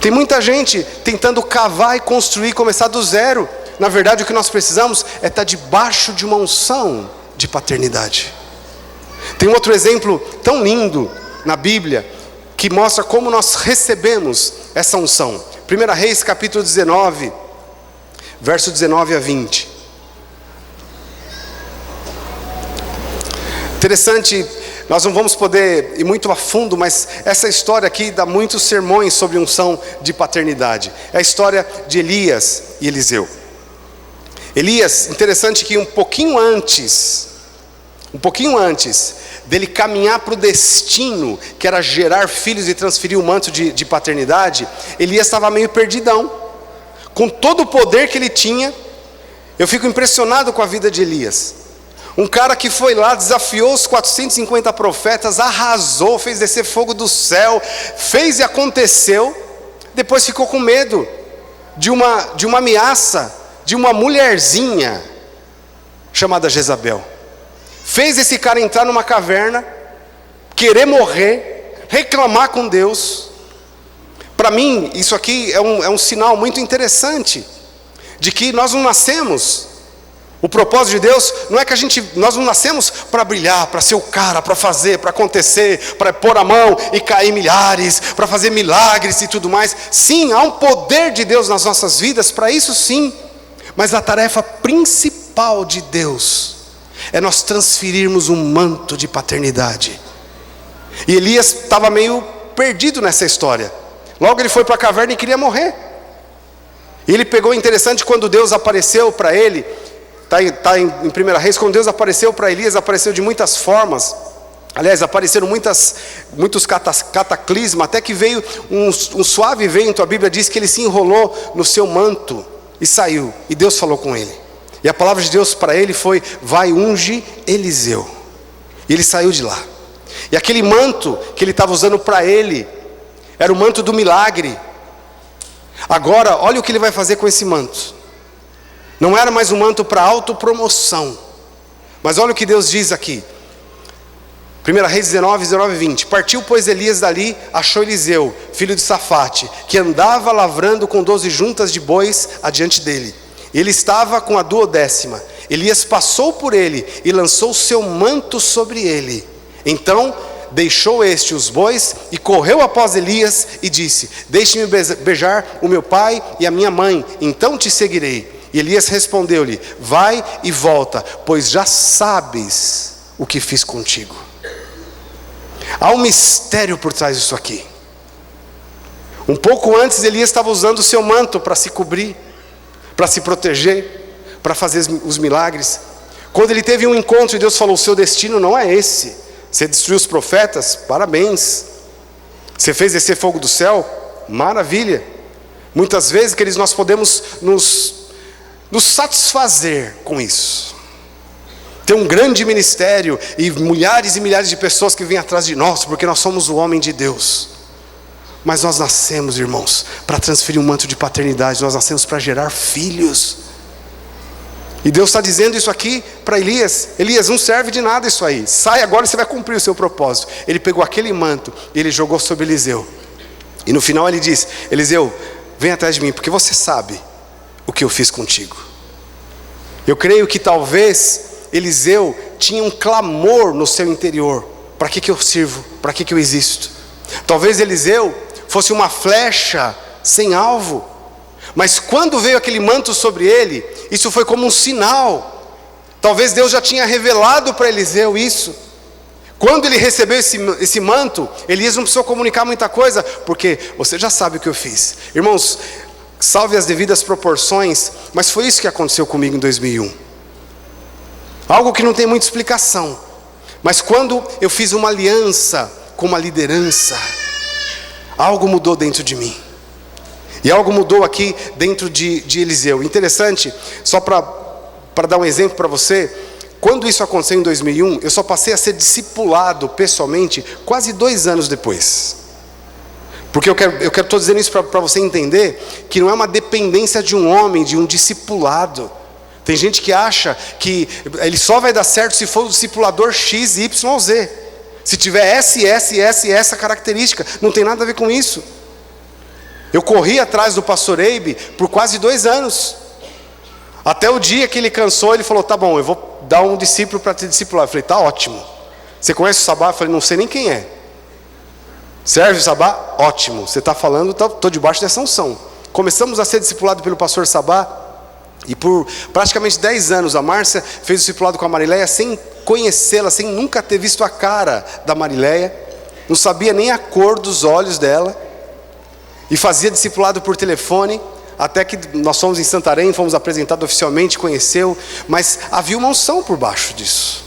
Tem muita gente tentando cavar e construir, começar do zero. Na verdade, o que nós precisamos é estar debaixo de uma unção de paternidade. Tem um outro exemplo tão lindo na Bíblia, que mostra como nós recebemos essa unção. 1 Reis capítulo 19, verso 19 a 20. Interessante, nós não vamos poder ir muito a fundo, mas essa história aqui dá muitos sermões sobre unção de paternidade. É a história de Elias e Eliseu. Elias, interessante que um pouquinho antes dele caminhar para o destino, que era gerar filhos e transferir o manto de paternidade, Elias estava meio perdidão. Com todo o poder que ele tinha, eu fico impressionado com a vida de Elias. Um cara que foi lá, desafiou os 450 profetas, arrasou, fez descer fogo do céu, fez e aconteceu. Depois ficou com medo de uma ameaça, de uma mulherzinha chamada Jezabel. Fez esse cara entrar numa caverna, querer morrer, reclamar com Deus. Para mim, isso aqui é um sinal muito interessante, de que nós não nascemos, o propósito de Deus não é que nós não nascemos para brilhar, para ser o cara, para fazer, para acontecer, para pôr a mão e cair milhares, para fazer milagres e tudo mais. Sim, há um poder de Deus nas nossas vidas, para isso sim, mas a tarefa principal de Deus é nós transferirmos um manto de paternidade. E Elias estava meio perdido nessa história. Logo ele foi para a caverna e queria morrer. E ele pegou, interessante, quando Deus apareceu para ele, está em 1 Reis, quando Deus apareceu para Elias, apareceu de muitas formas. Aliás, apareceram muitos cataclismas, até que veio um suave vento. A Bíblia diz que ele se enrolou no seu manto e saiu, e Deus falou com ele. E a palavra de Deus para ele foi: vai, unge Eliseu. E ele saiu de lá. E aquele manto que ele estava usando para ele era o manto do milagre. Agora, olha o que ele vai fazer com esse manto. Não era mais um manto para autopromoção, mas olha o que Deus diz aqui. 1 Reis 19, 19 e 20. Partiu, pois, Elias dali, achou Eliseu, filho de Safate, que andava lavrando com 12 juntas de bois adiante dele. Ele estava com a 12ª. Elias passou por ele e lançou seu manto sobre ele. Então deixou este os bois e correu após Elias e disse: deixe-me beijar o meu pai e a minha mãe, então te seguirei. E Elias respondeu-lhe: vai e volta, pois já sabes o que fiz contigo. Há um mistério por trás disso aqui. Um pouco antes, Elias estava usando o seu manto para se cobrir, para se proteger, para fazer os milagres. Quando ele teve um encontro e Deus falou: o seu destino não é esse. Você destruiu os profetas? Parabéns. Você fez descer fogo do céu? Maravilha. Muitas vezes, queridos, nós podemos nos satisfazer com isso. Ter um grande ministério e milhares de pessoas que vêm atrás de nós, porque nós somos o homem de Deus. Mas nós nascemos, irmãos, para transferir um manto de paternidade. Nós nascemos para gerar filhos. E Deus está dizendo isso aqui para Elias: Elias, não serve de nada isso aí. Sai agora e você vai cumprir o seu propósito. Ele pegou aquele manto e ele jogou sobre Eliseu. E no final ele diz: Eliseu, vem atrás de mim, porque você sabe o que eu fiz contigo. Eu creio que talvez Eliseu tinha um clamor no seu interior: para que eu sirvo? Para que eu existo? Talvez Eliseu fosse uma flecha sem alvo, mas quando veio aquele manto sobre ele, isso foi como um sinal. Talvez Deus já tinha revelado para Eliseu isso. Quando ele recebeu esse manto, Elias não precisou comunicar muita coisa, porque você já sabe o que eu fiz. Irmãos, salve as devidas proporções, mas foi isso que aconteceu comigo em 2001. Algo que não tem muita explicação, mas quando eu fiz uma aliança com uma liderança, algo mudou dentro de mim. E algo mudou aqui dentro de Eliseu. Interessante, só para dar um exemplo para você, quando isso aconteceu em 2001, eu só passei a ser discipulado pessoalmente quase 2 anos depois. Porque estou dizendo isso para você entender que não é uma dependência de um homem, de um discipulado. Tem gente que acha que ele só vai dar certo se for o discipulador X, Y, Z. Se tiver essa característica, não tem nada a ver com isso. Eu corri atrás do pastor Eibe por quase 2 anos. Até o dia que ele cansou, ele falou: tá bom, eu vou dar um discípulo para te discipular. Eu falei: tá ótimo. Você conhece o Sabá? Eu falei: não sei nem quem é. Serve o Sabá? Ótimo. Você está falando, estou debaixo dessa unção. Começamos a ser discipulado pelo pastor Sabá. E por praticamente 10 anos a Márcia fez o discipulado com a Marileia sem conhecê-la, sem nunca ter visto a cara da Marileia. Não sabia nem a cor dos olhos dela. E fazia discipulado por telefone, até que nós fomos em Santarém, fomos apresentados oficialmente, conheceu, mas havia uma unção por baixo disso.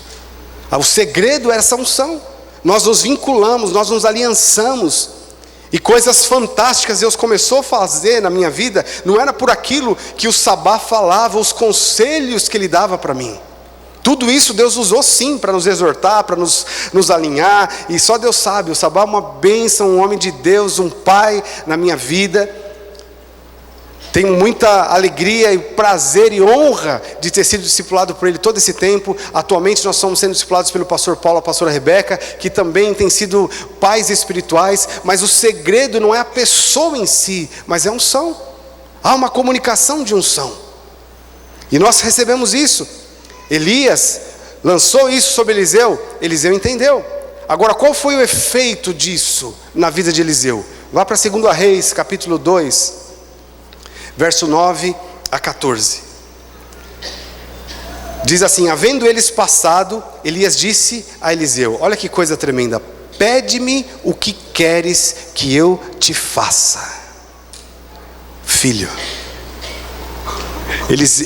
O segredo era essa unção. Nós nos vinculamos, nós nos aliançamos, e coisas fantásticas Deus começou a fazer na minha vida. Não era por aquilo que o Sabá falava, os conselhos que ele dava para mim. Tudo isso Deus usou sim para nos exortar, para nos alinhar, e só Deus sabe. O Sabá é uma bênção, um homem de Deus, um pai na minha vida. Tenho muita alegria e prazer e honra de ter sido discipulado por ele todo esse tempo. Atualmente nós estamos sendo discipulados pelo pastor Paulo e a pastora Rebeca, que também têm sido pais espirituais. Mas o segredo não é a pessoa em si, mas é a unção. Há uma comunicação de unção, e nós recebemos isso. Elias lançou isso sobre Eliseu, Eliseu entendeu. Agora, qual foi o efeito disso na vida de Eliseu? Vá para 2 Reis, capítulo 2, verso 9 a 14. Diz assim: havendo eles passado, Elias disse a Eliseu: olha que coisa tremenda, pede-me o que queres que eu te faça, filho.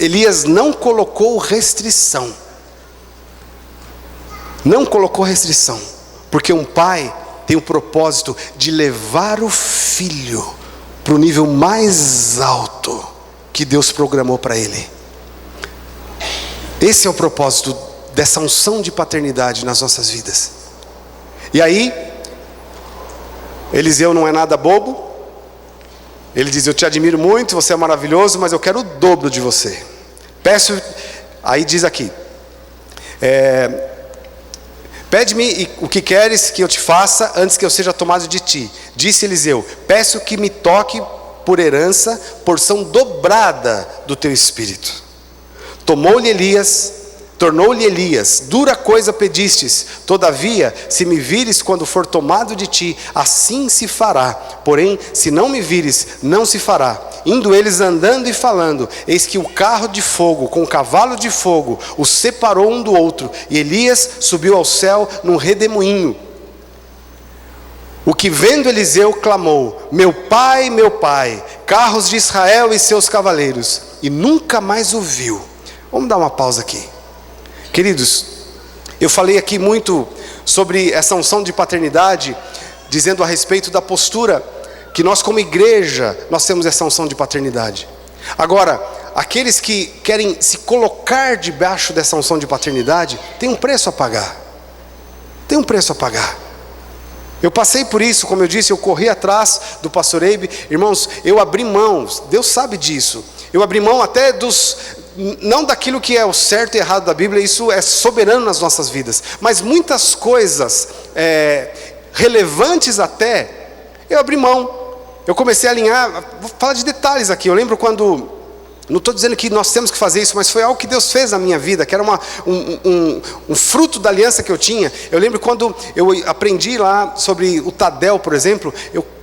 Elias não colocou restrição. Não colocou restrição, porque um pai tem o propósito de levar o filho para o nível mais alto que Deus programou para ele. Esse é o propósito dessa unção de paternidade nas nossas vidas. E aí, Eliseu não é nada bobo. Ele diz: eu te admiro muito, você é maravilhoso, mas eu quero o dobro de você. Peço, aí diz aqui, pede-me o que queres que eu te faça antes que eu seja tomado de ti. Disse Eliseu: peço que me toque por herança, porção dobrada do teu espírito. Tornou-lhe Elias: dura coisa pedistes, todavia, se me vires quando for tomado de ti, assim se fará. Porém, se não me vires, não se fará. Indo eles andando e falando, eis que o carro de fogo com o cavalo de fogo os separou um do outro, e Elias subiu ao céu num redemoinho. O que vendo Eliseu clamou: meu pai, carros de Israel e seus cavaleiros, e nunca mais o viu. Vamos dar uma pausa aqui. Queridos, eu falei aqui muito sobre essa unção de paternidade, dizendo a respeito da postura que nós como igreja, nós temos essa unção de paternidade. Agora, aqueles que querem se colocar debaixo dessa unção de paternidade, tem um preço a pagar. Tem um preço a pagar. Eu passei por isso, como eu disse, eu corri atrás do pastor Eibe. Irmãos, eu abri mão, Deus sabe disso. Eu abri mão até não daquilo que é o certo e errado da Bíblia, isso é soberano nas nossas vidas, mas muitas coisas relevantes até, eu abri mão. Eu comecei a alinhar, vou falar de detalhes aqui. Eu lembro quando, não estou dizendo que nós temos que fazer isso, mas foi algo que Deus fez na minha vida, que era um fruto da aliança que eu tinha. Eu lembro quando eu aprendi lá sobre o Tadel, por exemplo.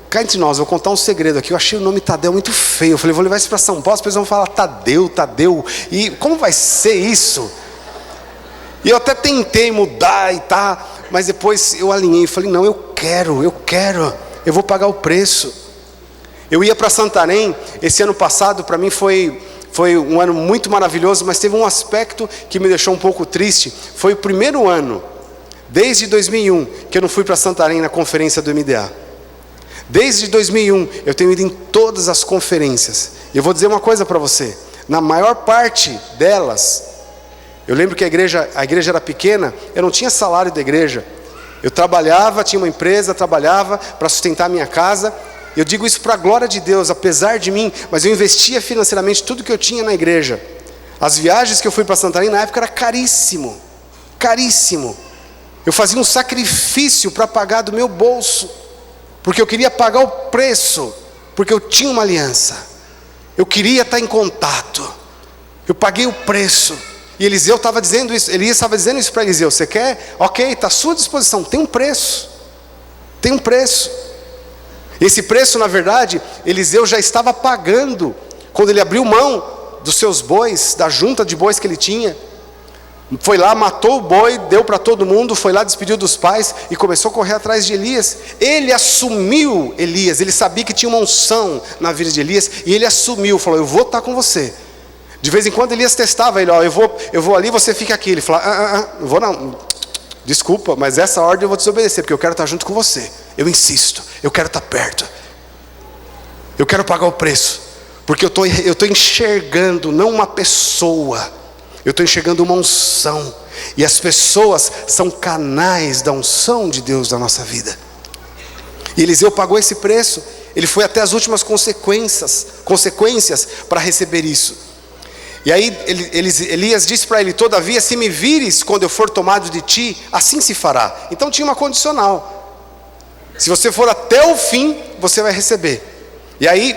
Cá entre nós, vou contar um segredo aqui. Eu achei o nome Tadel muito feio. Eu falei: vou levar isso para São Paulo, as pessoas vão falar Tadeu. E como vai ser isso? E eu até tentei mudar e mas depois eu alinhei e falei: não, eu quero, eu vou pagar o preço. Eu ia para Santarém, esse ano passado para mim foi um ano muito maravilhoso, mas teve um aspecto que me deixou um pouco triste. Foi o primeiro ano, desde 2001, que eu não fui para Santarém na conferência do MDA. Desde 2001, eu tenho ido em todas as conferências. E eu vou dizer uma coisa para você: na maior parte delas, eu lembro que a igreja era pequena, eu não tinha salário da igreja. Eu trabalhava, tinha uma empresa, trabalhava para sustentar a minha casa. Eu digo isso para a glória de Deus, apesar de mim, mas eu investia financeiramente tudo que eu tinha na igreja. As viagens que eu fui para Santarém na época era caríssimo. Eu fazia um sacrifício para pagar do meu bolso, porque eu queria pagar o preço, porque eu tinha uma aliança, eu queria estar em contato, eu paguei o preço. E Elias estava dizendo isso para Eliseu: você quer? Ok, está à sua disposição, tem um preço. Esse preço, na verdade, Eliseu já estava pagando, quando ele abriu mão dos seus bois, da junta de bois que ele tinha. Foi lá, matou o boi, deu para todo mundo, foi lá, despediu dos pais e começou a correr atrás de Elias. Ele assumiu Elias, ele sabia que tinha uma unção na vida de Elias, e ele assumiu, falou: eu vou estar com você. De vez em quando Elias testava ele: eu vou ali, você fica aqui. Ele falou: não vou não, desculpa, mas essa ordem eu vou desobedecer, porque eu quero estar junto com você. Eu insisto, eu quero estar perto, eu quero pagar o preço, porque eu estou enxergando não uma pessoa, eu estou enxergando uma unção, e as pessoas são canais da unção de Deus na nossa vida. E Eliseu pagou esse preço, ele foi até as últimas consequências para receber isso. E aí Elias disse para ele: todavia, se me vires quando eu for tomado de ti, assim se fará. Então tinha uma condicional: se você for até o fim, você vai receber. E aí,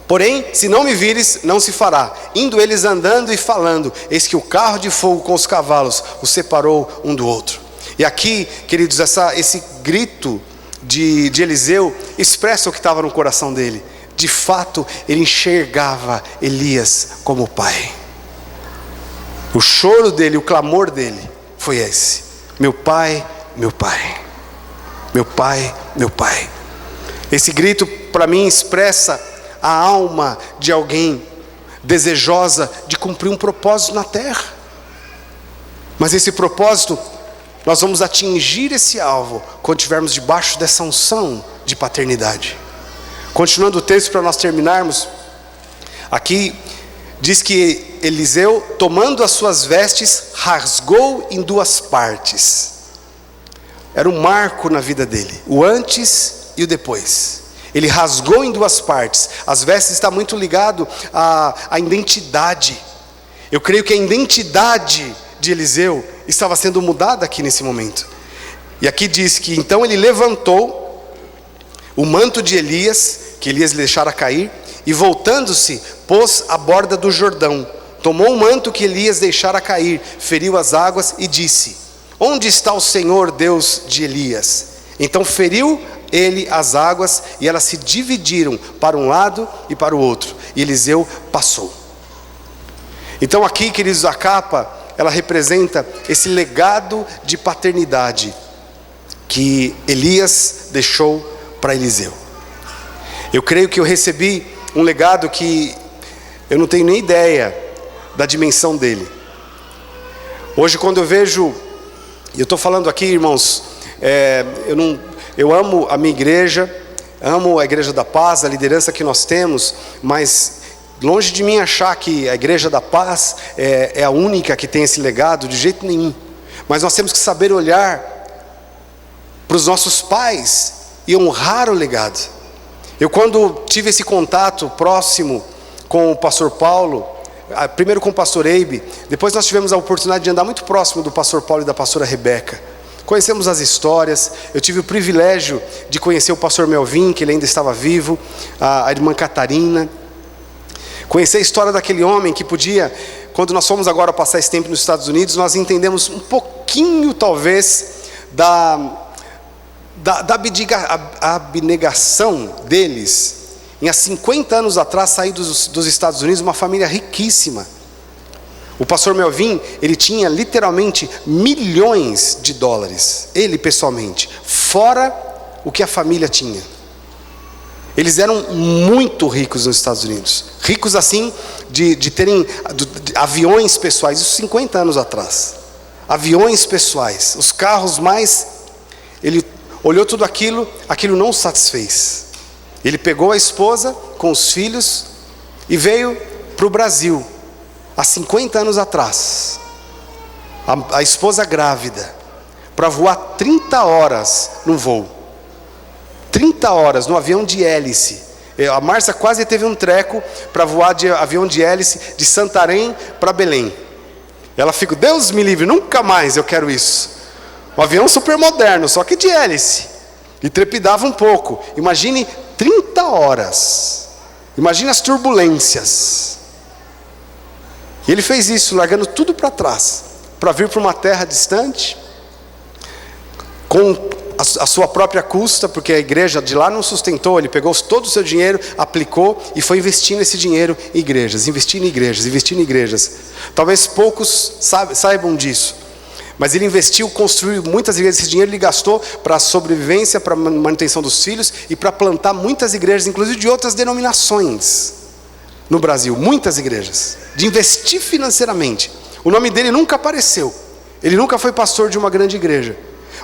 porém, se não me vires, não se fará. Indo eles andando e falando, eis que o carro de fogo com os cavalos os separou um do outro. E aqui, queridos, esse grito de Eliseu expressa o que estava no coração dele. De fato, ele enxergava Elias como pai. O choro dele, o clamor dele foi esse: meu pai, meu pai, meu pai, meu pai. Esse grito para mim expressa a alma de alguém desejosa de cumprir um propósito na terra. Mas esse propósito, nós vamos atingir esse alvo quando estivermos debaixo dessa unção de paternidade. Continuando o texto para nós terminarmos, aqui diz que Eliseu, tomando as suas vestes, rasgou em duas partes. Era um marco na vida dele, o antes e o depois. Ele rasgou em duas partes. As vestes está muito ligado à identidade. Eu creio que a identidade de Eliseu estava sendo mudada aqui nesse momento. E aqui diz que então ele levantou o manto de Elias, que Elias lhe deixara cair, e voltando-se, pôs à borda do Jordão. Tomou o manto que Elias deixara cair, feriu as águas e disse: onde está o Senhor Deus de Elias? Então feriu ele as águas, e elas se dividiram para um lado e para o outro, e Eliseu passou. Então aqui, queridos, a capa, ela representa esse legado de paternidade que Elias deixou para Eliseu. Eu creio que eu recebi um legado que eu não tenho nem ideia da dimensão dele. Hoje, quando eu vejo, eu estou falando aqui, irmãos, eu amo a minha igreja, amo a Igreja da Paz, a liderança que nós temos, mas longe de mim achar que a Igreja da Paz é a única que tem esse legado, de jeito nenhum. Mas nós temos que saber olhar para os nossos pais e honrar o legado. Eu, quando tive esse contato próximo com o pastor Paulo, primeiro com o pastor Eibe, depois nós tivemos a oportunidade de andar muito próximo do pastor Paulo e da pastora Rebeca. Conhecemos as histórias. Eu tive o privilégio de conhecer o pastor Melvin, que ele ainda estava vivo, a irmã Catarina. Conhecer a história daquele homem que podia, quando nós fomos agora passar esse tempo nos Estados Unidos, nós entendemos um pouquinho talvez da abnegação deles, em há 50 anos atrás sair dos Estados Unidos, uma família riquíssima. O pastor Melvin, ele tinha literalmente milhões de dólares, ele pessoalmente, fora o que a família tinha. Eles eram muito ricos nos Estados Unidos, ricos assim, de terem aviões pessoais, isso 50 anos atrás, aviões pessoais, os carros mais. Ele olhou tudo aquilo não o satisfez. Ele pegou a esposa com os filhos e veio para o Brasil, há 50 anos atrás, a esposa grávida, para voar 30 horas no voo, 30 horas no avião de hélice. A Márcia quase teve um treco para voar de avião de hélice de Santarém para Belém. Ela ficou, Deus me livre, nunca mais eu quero isso. Um avião super moderno, só que de hélice, e trepidava um pouco. Imagine 30 horas, imagine as turbulências. E ele fez isso, largando tudo para trás, para vir para uma terra distante, com a sua própria custa, porque a igreja de lá não sustentou. Ele pegou todo o seu dinheiro, aplicou e foi investindo esse dinheiro em igrejas, investindo em igrejas, investindo em igrejas. Talvez poucos saibam disso, mas ele investiu, construiu muitas igrejas. Esse dinheiro ele gastou para a sobrevivência, para a manutenção dos filhos e para plantar muitas igrejas, inclusive de outras denominações no Brasil, muitas igrejas, de investir financeiramente. O nome dele nunca apareceu, ele nunca foi pastor de uma grande igreja,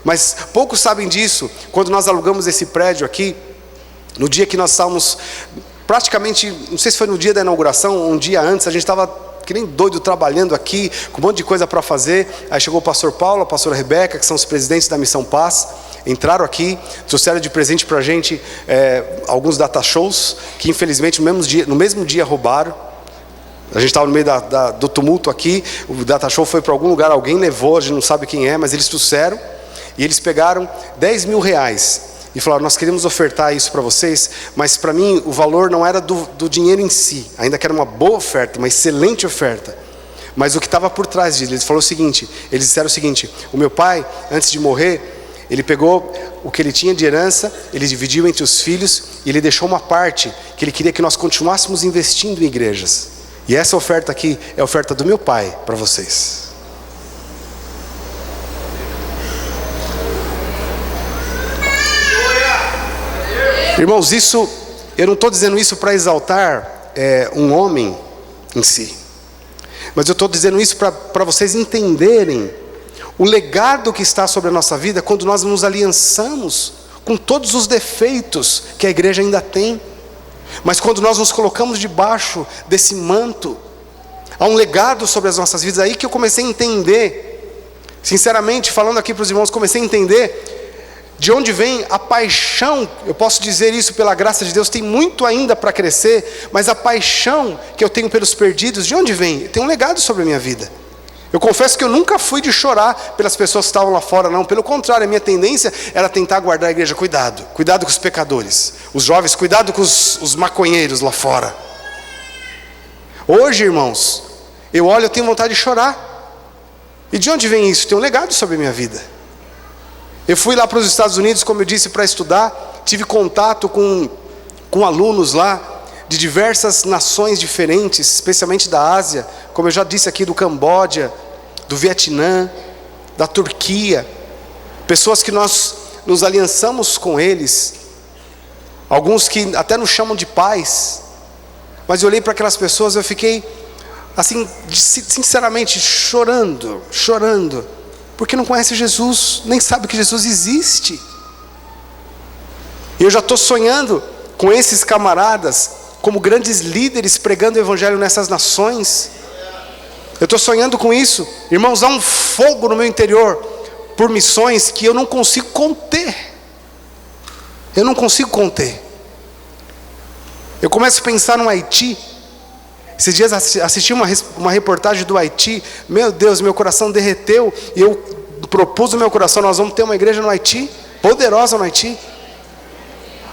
mas poucos sabem disso. Quando nós alugamos esse prédio aqui, no dia que nós estávamos praticamente, não sei se foi no dia da inauguração, um dia antes, a gente estava que nem doido trabalhando aqui, com um monte de coisa para fazer. Aí chegou o pastor Paulo, a pastora Rebeca, que são os presidentes da Missão Paz, entraram aqui, trouxeram de presente para a gente alguns data shows, que infelizmente no mesmo dia roubaram. A gente estava no meio do tumulto aqui, o data show foi para algum lugar, alguém levou, a gente não sabe quem é, mas eles trouxeram, e eles pegaram R$10 mil, e falaram, nós queremos ofertar isso para vocês, mas para mim o valor não era do dinheiro em si, ainda que era uma boa oferta, uma excelente oferta, mas o que estava por trás disso. Eles disseram o seguinte: o meu pai, antes de morrer, ele pegou o que ele tinha de herança, ele dividiu entre os filhos, e ele deixou uma parte que ele queria que nós continuássemos investindo em igrejas, e essa oferta aqui é a oferta do meu pai para vocês. Irmãos, isso, eu não estou dizendo isso para exaltar um homem em si, mas eu estou dizendo isso para vocês entenderem o legado que está sobre a nossa vida quando nós nos aliançamos com todos os defeitos que a igreja ainda tem, mas quando nós nos colocamos debaixo desse manto, há um legado sobre as nossas vidas. Aí que eu comecei a entender, sinceramente falando aqui para os irmãos, comecei a entender De onde vem a paixão? Eu posso dizer isso pela graça de Deus, tem muito ainda para crescer, mas a paixão que eu tenho pelos perdidos, de onde vem? Tem um legado sobre a minha vida. Eu confesso que eu nunca fui de chorar pelas pessoas que estavam lá fora, não. Pelo contrário, a minha tendência era tentar guardar a igreja. Cuidado com os pecadores. Os jovens, cuidado com os maconheiros lá fora. Hoje, irmãos, eu olho, eu tenho vontade de chorar. E de onde vem isso? Tem um legado sobre a minha vida. Eu fui lá para os Estados Unidos, como eu disse, para estudar. Tive contato com alunos lá de diversas nações diferentes, especialmente da Ásia, como eu já disse aqui, do Camboja, do Vietnã, da Turquia. Pessoas que nós nos aliançamos com eles. Alguns que até nos chamam de pais. Mas eu olhei para aquelas pessoas e eu fiquei, assim, sinceramente, chorando. Porque não conhece Jesus, nem sabe que Jesus existe. E eu já estou sonhando com esses camaradas, como grandes líderes pregando o evangelho nessas nações. Eu estou sonhando com isso. Irmãos, há um fogo no meu interior por missões que eu não consigo conter. Eu não consigo conter. Eu começo a pensar no Haiti. Esses dias assisti uma reportagem do Haiti. Meu Deus, meu coração derreteu. E eu propus no meu coração, nós vamos ter uma igreja no Haiti, poderosa no Haiti.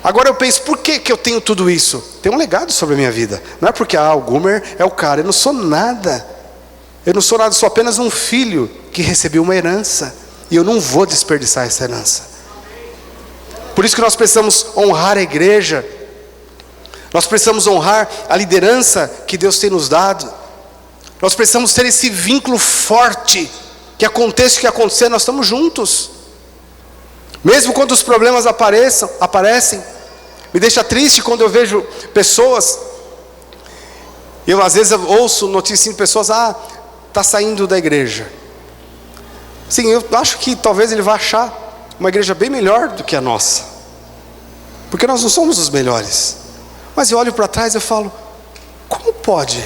Agora eu penso, por que eu tenho tudo isso? Tem um legado sobre a minha vida. Não é porque o Gumer é o cara. Eu não sou nada. Eu não sou nada, sou apenas um filho que recebeu uma herança. E eu não vou desperdiçar essa herança. Por isso que nós precisamos honrar a igreja. Nós precisamos honrar a liderança que Deus tem nos dado. Nós precisamos ter esse vínculo forte. Que aconteça o que acontecer, nós estamos juntos. Mesmo quando os problemas aparecem. Me deixa triste quando eu vejo pessoas. Eu às vezes ouço notícias de pessoas, está saindo da igreja. Sim, eu acho que talvez ele vá achar uma igreja bem melhor do que a nossa. Porque nós não somos os melhores. Mas eu olho para trás e falo, como pode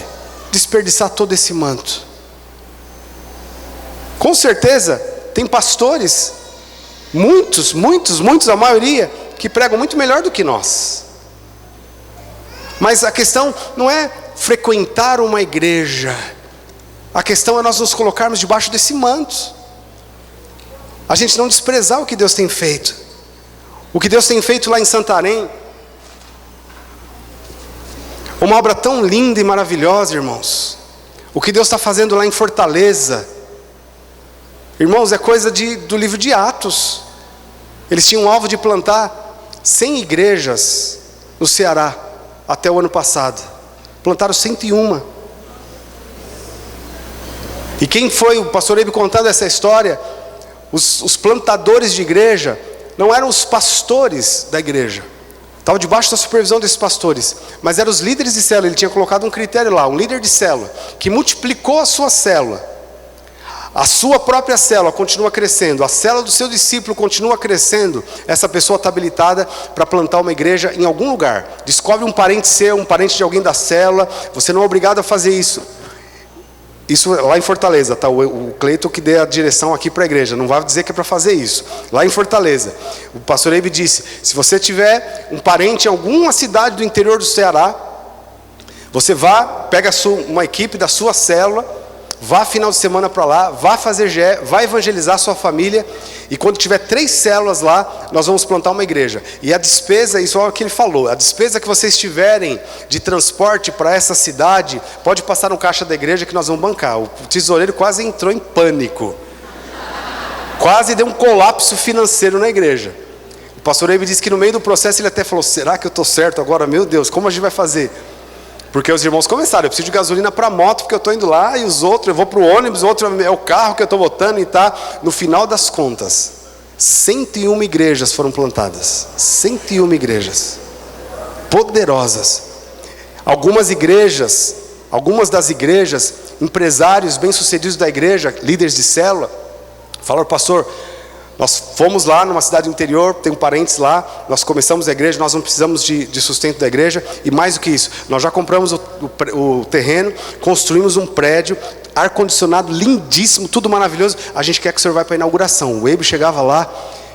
desperdiçar todo esse manto? Com certeza, tem pastores, muitos, a maioria, que pregam muito melhor do que nós. Mas a questão não é frequentar uma igreja. A questão é nós nos colocarmos debaixo desse manto. A gente não desprezar o que Deus tem feito. O que Deus tem feito lá em Santarém. Uma obra tão linda e maravilhosa, irmãos. O que Deus está fazendo lá em Fortaleza. Irmãos, é coisa do livro de Atos. Eles tinham um alvo de plantar 100 igrejas no Ceará, até o ano passado. Plantaram 101. E quem foi, o pastor Eibe contando essa história, os plantadores de igreja, não eram os pastores da igreja. Estavam debaixo da supervisão desses pastores. Mas eram os líderes de célula. Ele tinha colocado um critério lá, um líder de célula, que multiplicou a sua célula. A sua própria célula continua crescendo, a célula do seu discípulo continua crescendo. Essa pessoa está habilitada para plantar uma igreja em algum lugar. Descobre um parente seu, um parente de alguém da célula. Você não é obrigado a fazer isso. Isso lá em Fortaleza, tá? O Cleiton que dê a direção aqui para a igreja. Não vai dizer que é para fazer isso. Lá em Fortaleza, o pastor Eibe disse, se você tiver um parente em alguma cidade do interior do Ceará, você pega uma equipe da sua célula, vá final de semana para lá, vá fazer GE, vá evangelizar sua família, e quando tiver 3 células lá, nós vamos plantar uma igreja. E a despesa, isso é o que ele falou, a despesa que vocês tiverem de transporte para essa cidade, pode passar no caixa da igreja que nós vamos bancar. O tesoureiro quase entrou em pânico, quase deu um colapso financeiro na igreja. O pastor Eibe disse que no meio do processo ele até falou, será que eu estou certo agora? Meu Deus, como a gente vai fazer? Porque os irmãos começaram, eu preciso de gasolina para moto, porque eu estou indo lá, e os outros, eu vou para o ônibus, o outro é o carro que eu estou botando, e tá. No final das contas, 101 igrejas foram plantadas. 101 igrejas. Poderosas. Algumas das igrejas, empresários bem-sucedidos da igreja, líderes de célula, falaram, pastor, nós fomos lá numa cidade interior, tem parentes lá, nós começamos a igreja, nós não precisamos de sustento da igreja, e mais do que isso, nós já compramos o terreno, construímos um prédio, ar-condicionado lindíssimo, tudo maravilhoso, a gente quer que o senhor vá para a inauguração. O Eibe chegava lá,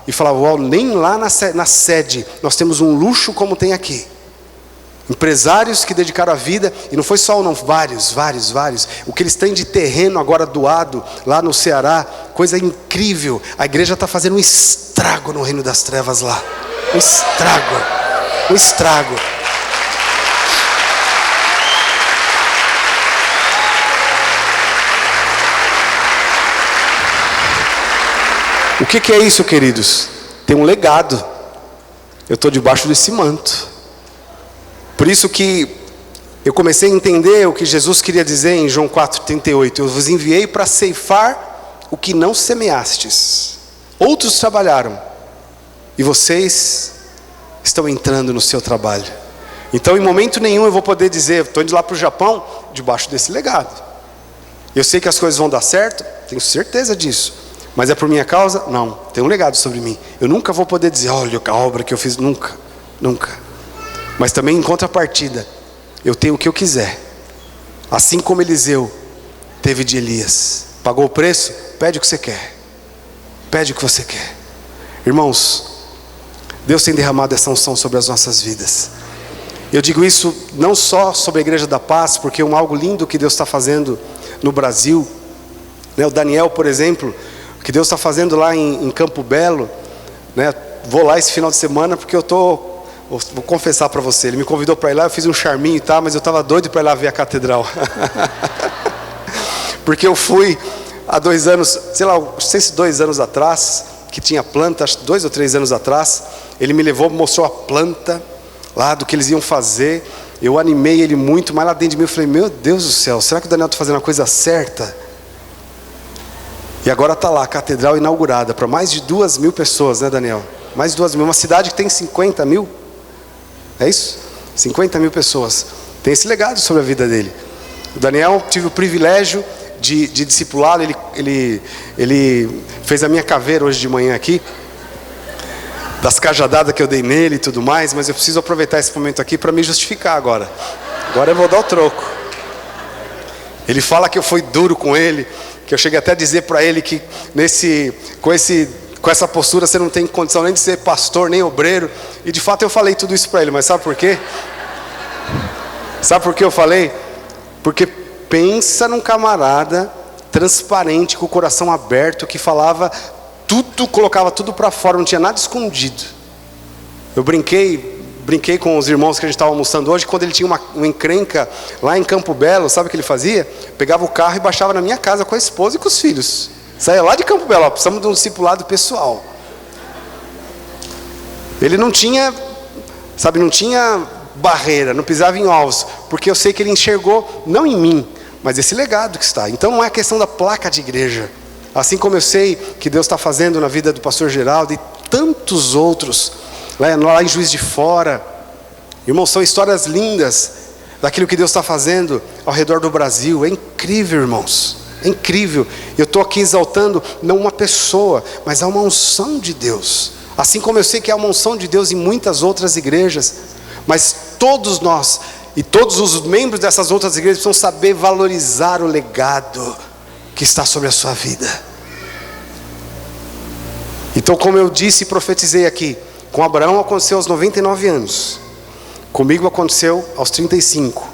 e falava, uau, nem lá na sede nós temos um luxo como tem aqui. Empresários que dedicaram a vida, e não foi só um não, vários. O que eles têm de terreno agora doado lá no Ceará, coisa incrível. A igreja está fazendo um estrago no reino das trevas lá. Um estrago. O que é isso, queridos? Tem um legado. Eu estou debaixo desse manto. Por isso que eu comecei a entender o que Jesus queria dizer em João 4,38. Eu vos enviei para ceifar o que não semeastes. Outros trabalharam, e vocês estão entrando no seu trabalho. Então, em momento nenhum eu vou poder dizer, estou indo lá para o Japão, debaixo desse legado. Eu sei que as coisas vão dar certo, tenho certeza disso. Mas é por minha causa? Não, tem um legado sobre mim. Eu nunca vou poder dizer, olha a obra que eu fiz, nunca. Mas também em contrapartida, eu tenho o que eu quiser. Assim como Eliseu teve de Elias. Pagou o preço? Pede o que você quer. Pede o que você quer. Irmãos, Deus tem derramado essa unção sobre as nossas vidas. Eu digo isso não só sobre a Igreja da Paz, porque é algo lindo que Deus está fazendo no Brasil. O Daniel, por exemplo, o que Deus está fazendo lá em Campo Belo, né? Vou lá esse final de semana porque vou confessar para você, ele me convidou para ir lá, eu fiz um charminho e tal, mas eu estava doido para ir lá ver a catedral. Porque eu fui há 2 anos, sei lá, não sei se 2 anos atrás, que tinha planta, acho que 2 ou 3 anos atrás, ele me levou, mostrou a planta lá do que eles iam fazer. Eu animei ele muito, mas lá dentro de mim eu falei, meu Deus do céu, será que o Daniel está fazendo a coisa certa? E agora está lá, a catedral inaugurada, para mais de 2.000 pessoas, né, Daniel? Mais de 2.000, uma cidade que tem 50 mil, é isso? 50 mil pessoas, tem esse legado sobre a vida dele. O Daniel, tive o privilégio de discipulá-lo, ele fez a minha caveira hoje de manhã aqui, das cajadadas que eu dei nele e tudo mais, mas eu preciso aproveitar esse momento aqui para me justificar agora. Agora eu vou dar o troco. Ele fala que eu fui duro com ele, que eu cheguei até a dizer para ele que com essa postura você não tem condição nem de ser pastor, nem obreiro. E de fato eu falei tudo isso para ele, mas sabe por quê? Sabe por que eu falei? Porque pensa num camarada transparente, com o coração aberto, que falava tudo, colocava tudo para fora, não tinha nada escondido. Eu brinquei com os irmãos que a gente estava almoçando hoje, quando ele tinha uma encrenca lá em Campo Belo, sabe o que ele fazia? Pegava o carro e baixava na minha casa com a esposa e com os filhos. Saia lá de Campo Belo, precisamos de um discipulado pessoal. Ele não tinha, não tinha barreira, não pisava em ovos, porque eu sei que ele enxergou, não em mim, mas esse legado que está. Então não é questão da placa de igreja. Assim como eu sei que Deus está fazendo na vida do pastor Geraldo e tantos outros, lá em Juiz de Fora. Irmãos, são histórias lindas daquilo que Deus está fazendo ao redor do Brasil. É incrível, irmãos, é incrível. Eu estou aqui exaltando não uma pessoa, mas há uma unção de Deus. Assim como eu sei que há uma unção de Deus em muitas outras igrejas, mas todos nós e todos os membros dessas outras igrejas precisam saber valorizar o legado que está sobre a sua vida. Então, como eu disse e profetizei aqui, com Abraão aconteceu aos 99 anos. Comigo aconteceu aos 35.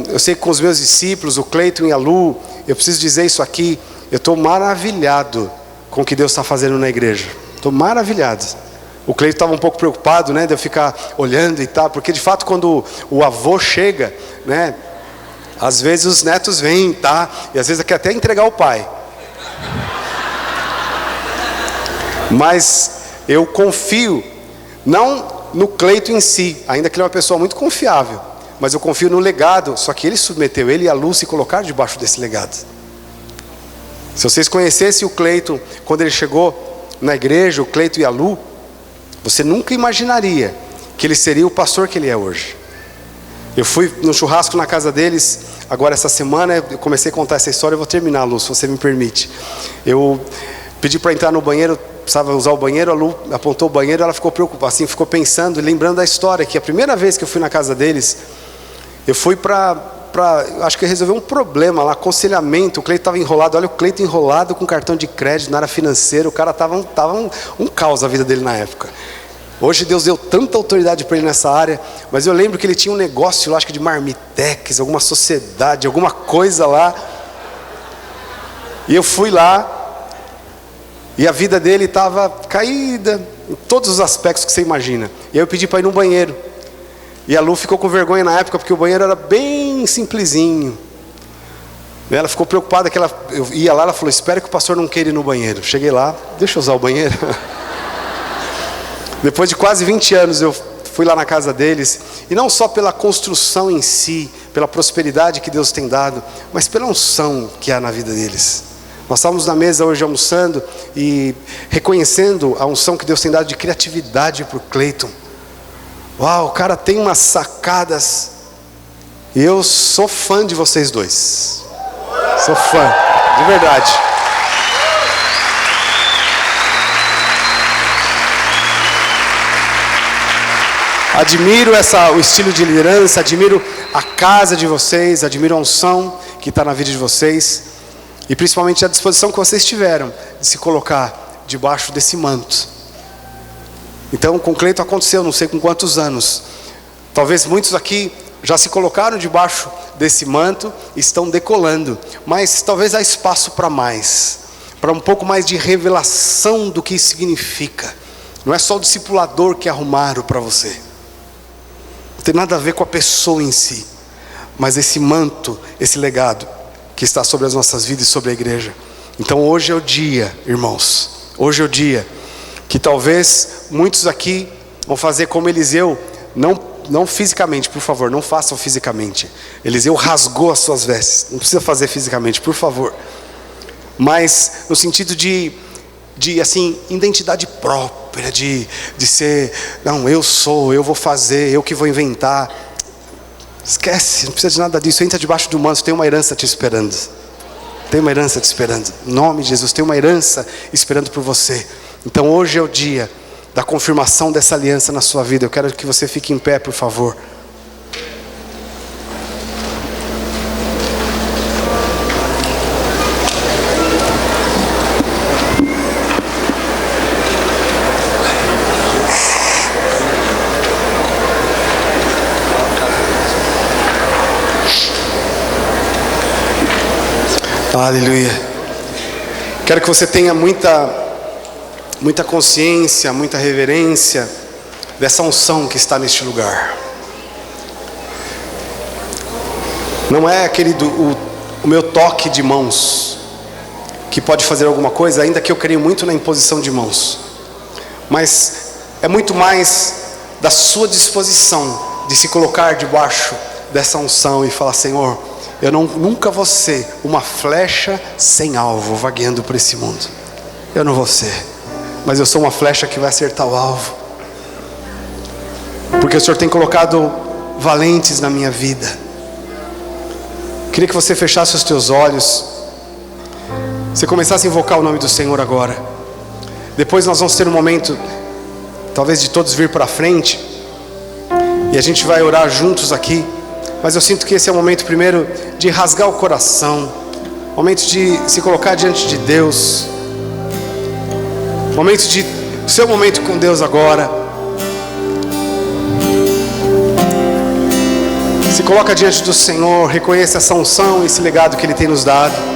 Eu sei que com os meus discípulos, o Cleiton e a Lu, eu preciso dizer isso aqui, eu estou maravilhado com o que Deus está fazendo na igreja. Estou maravilhado. O Cleiton estava um pouco preocupado, né, de eu ficar olhando e tal, porque de fato quando o avô chega, né, às vezes os netos vêm, tá, e às vezes quer até entregar o pai. Mas eu confio, não no Cleiton em si, ainda que ele é uma pessoa muito confiável, mas eu confio no legado, só que ele submeteu, ele e a Lu se colocaram debaixo desse legado. Se vocês conhecessem o Cleiton, quando ele chegou na igreja, o Cleiton e a Lu, você nunca imaginaria que ele seria o pastor que ele é hoje. Eu fui no churrasco na casa deles, agora essa semana, eu comecei a contar essa história, eu vou terminar, Lu, se você me permite. Eu pedi para entrar no banheiro, precisava usar o banheiro, a Lu apontou o banheiro, ela ficou preocupada, assim, ficou pensando, lembrando da história, que a primeira vez que eu fui na casa deles, eu fui para acho que resolver um problema lá, aconselhamento. O Cleiton estava enrolado, olha o Cleiton enrolado com cartão de crédito na área financeira. O cara estava um caos a vida dele na época. Hoje Deus deu tanta autoridade para ele nessa área, mas eu lembro que ele tinha um negócio lá, acho que de marmitex, alguma sociedade, alguma coisa lá. E eu fui lá, e a vida dele estava caída, em todos os aspectos que você imagina. E aí eu pedi para ir no banheiro. E a Lu ficou com vergonha na época, porque o banheiro era bem simplesinho. E ela ficou preocupada que eu ia lá, ela falou, espero que o pastor não queira ir no banheiro. Cheguei lá, deixa eu usar o banheiro. Depois de quase 20 anos eu fui lá na casa deles, e não só pela construção em si, pela prosperidade que Deus tem dado, mas pela unção que há na vida deles. Nós estávamos na mesa hoje almoçando e reconhecendo a unção que Deus tem dado de criatividade para o Cleiton. Uau, o cara tem umas sacadas, e eu sou fã de vocês dois, sou fã, de verdade. Admiro o estilo de liderança, admiro a casa de vocês, admiro a unção que está na vida de vocês, e principalmente a disposição que vocês tiveram de se colocar debaixo desse manto. Então com o Cleiton aconteceu, não sei com quantos anos, talvez muitos aqui já se colocaram debaixo desse manto, estão decolando, mas talvez há espaço para mais, para um pouco mais de revelação do que isso significa. Não é só o discipulador que arrumaram para você, não tem nada a ver com a pessoa em si, mas esse manto, esse legado que está sobre as nossas vidas e sobre a igreja. Então hoje é o dia, irmãos, hoje é o dia que talvez muitos aqui vão fazer como Eliseu, não fisicamente, por favor, não façam fisicamente. Eliseu rasgou as suas vestes, não precisa fazer fisicamente, por favor, mas no sentido de assim, identidade própria, de ser, não, eu vou fazer, eu que vou inventar. Esquece, não precisa de nada disso. Entra debaixo do manto, tem uma herança te esperando. Tem uma herança te esperando. Em nome de Jesus, tem uma herança esperando por você. Então hoje é o dia da confirmação dessa aliança na sua vida. Eu quero que você fique em pé, por favor. Aleluia. Quero que você tenha muita consciência, muita reverência dessa unção que está neste lugar. Não é o meu toque de mãos que pode fazer alguma coisa, ainda que eu creio muito na imposição de mãos, mas é muito mais da sua disposição de se colocar debaixo dessa unção e falar, Senhor, eu nunca vou ser uma flecha sem alvo vagueando por esse mundo. Eu não vou ser, mas eu sou uma flecha que vai acertar o alvo, porque o Senhor tem colocado valentes na minha vida. Queria que você fechasse os teus olhos, você começasse a invocar o nome do Senhor agora. Depois nós vamos ter um momento, talvez de todos vir para frente, e a gente vai orar juntos aqui. Mas eu sinto que esse é o momento primeiro de rasgar o coração, momento de se colocar diante de Deus, momento de seu momento com Deus agora. Se coloca diante do Senhor, reconheça essa unção, esse legado que Ele tem nos dado.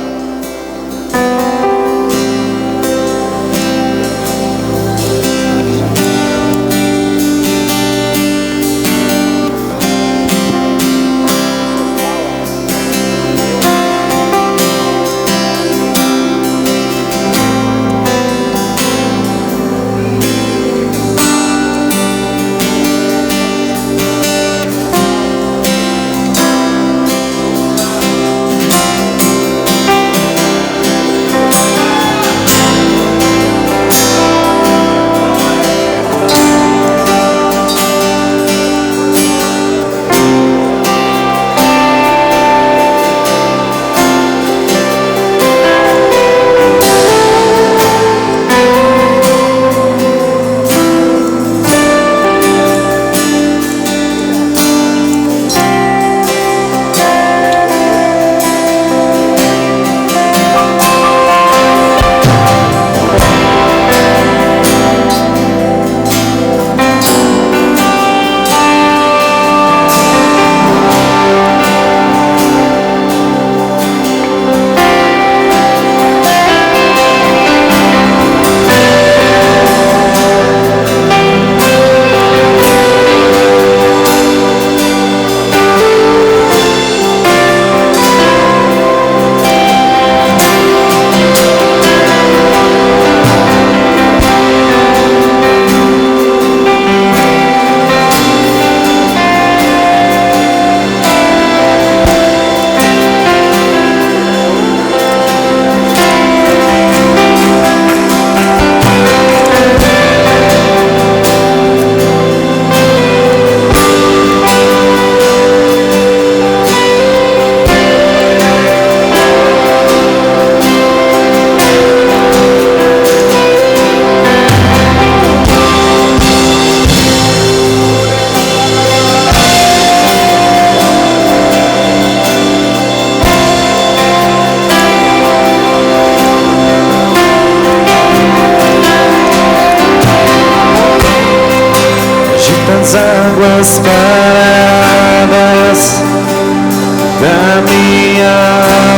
minha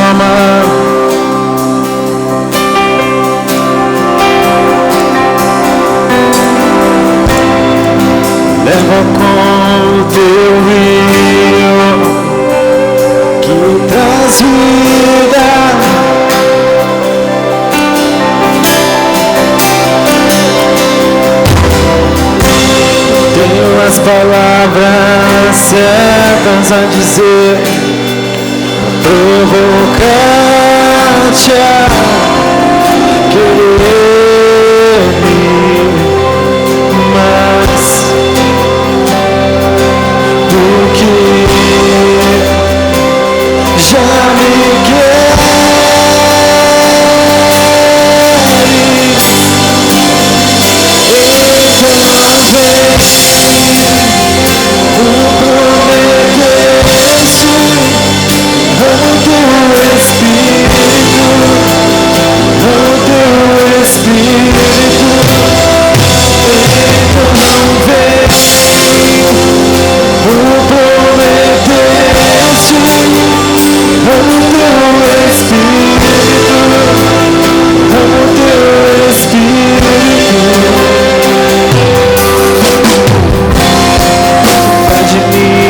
alma. Leva com o teu rio que traz vida. Tenho as palavras certas a dizer, provocar-te a querer-me mais do que já me queres.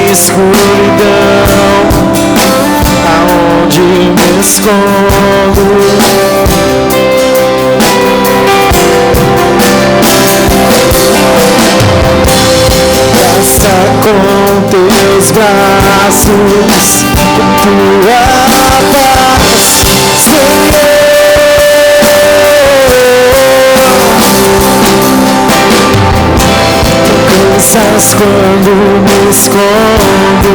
Escuridão, aonde me escondo, basta com teus braços, com tua paz, Senhor. Cansas quando me escondo,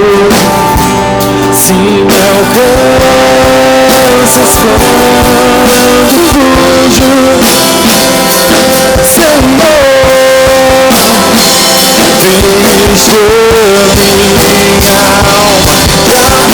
se me alcanças quando fujo, Senhor, deixa minha alma de amor.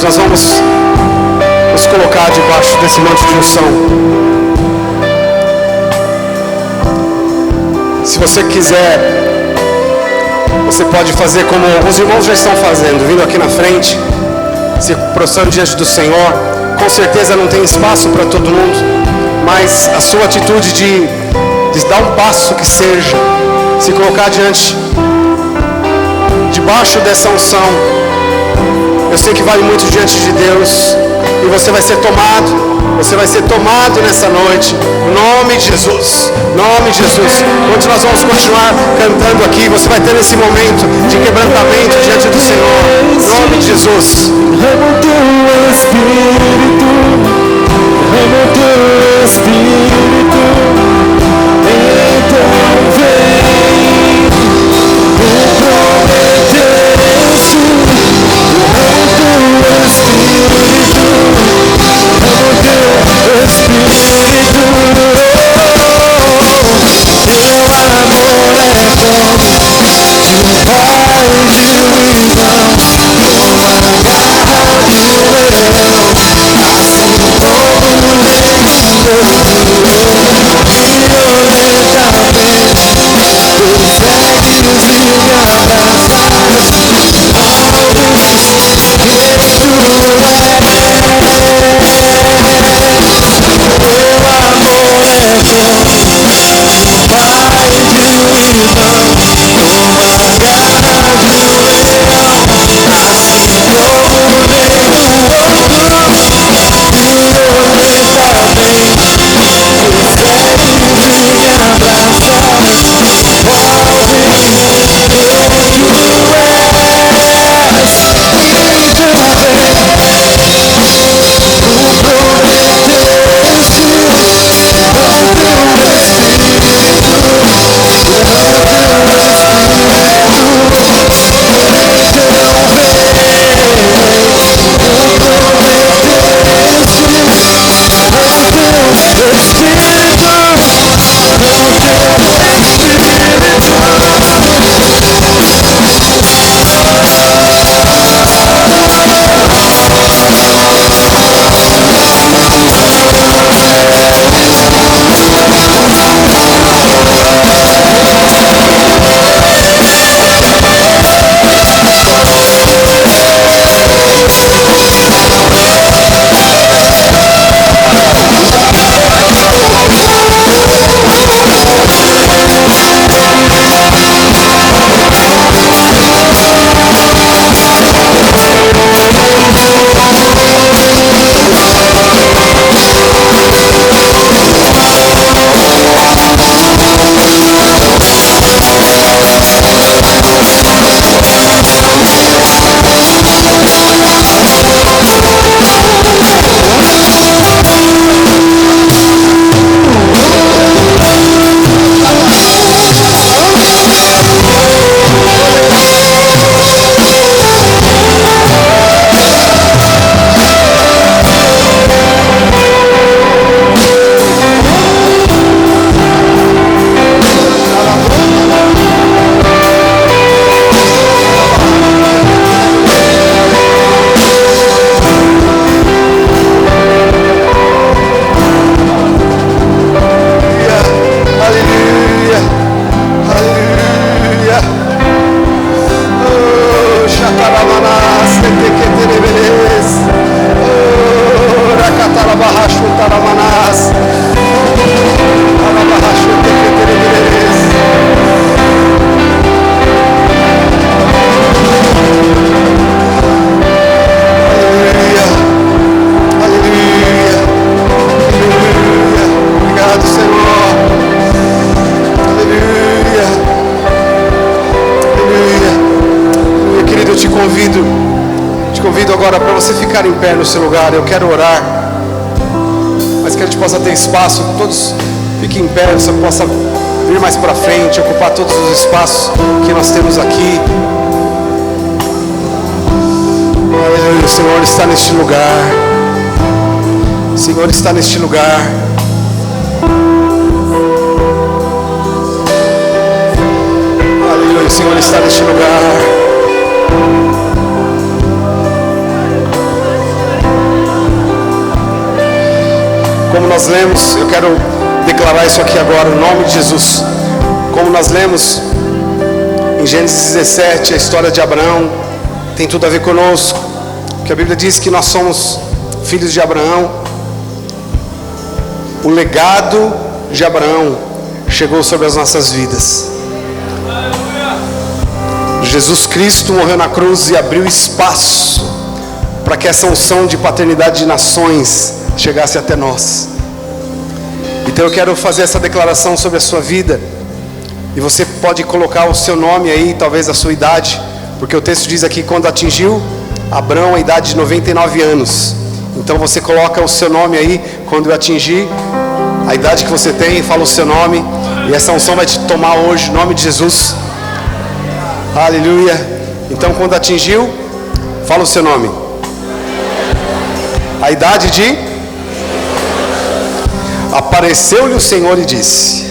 Nós vamos nos colocar debaixo desse manto de unção. Se você quiser, você pode fazer como os irmãos já estão fazendo, vindo aqui na frente, se prostrando diante do Senhor. Com certeza não tem espaço para todo mundo, mas a sua atitude de dar um passo que seja, se colocar debaixo dessa unção, eu sei que vale muito diante de Deus, e você vai ser tomado nessa noite, em nome de Jesus, nome de Jesus. Onde nós vamos continuar cantando aqui, você vai ter esse momento de quebrantamento diante do Senhor, em nome de Jesus. Derrama o teu Espírito, derrama o teu Espírito, então vem, me prometeste. ficar em pé no seu lugar, eu quero orar. Mas que a gente possa ter espaço, todos fiquem em pé, você possa vir mais para frente, ocupar todos os espaços que nós temos aqui. Aleluia, o Senhor está neste lugar. O Senhor está neste lugar. Aleluia, o Senhor está neste lugar. Como nós lemos, eu quero declarar isso aqui agora, em nome de Jesus. Como nós lemos em Gênesis 17, a história de Abraão tem tudo a ver conosco, porque a Bíblia diz que nós somos filhos de Abraão. O legado de Abraão chegou sobre as nossas vidas. Jesus Cristo morreu na cruz e abriu espaço para que essa unção de paternidade de nações chegasse até nós. Então eu quero fazer essa declaração sobre a sua vida, e você pode colocar o seu nome aí, talvez a sua idade, porque o texto diz aqui, quando atingiu Abraão a idade de 99 anos. Então você coloca o seu nome aí, quando eu atingir a idade que você tem, fala o seu nome, e essa unção vai te tomar hoje, em nome de Jesus. Aleluia. Então quando atingiu, fala o seu nome. A idade de... Apareceu-lhe o Senhor e disse: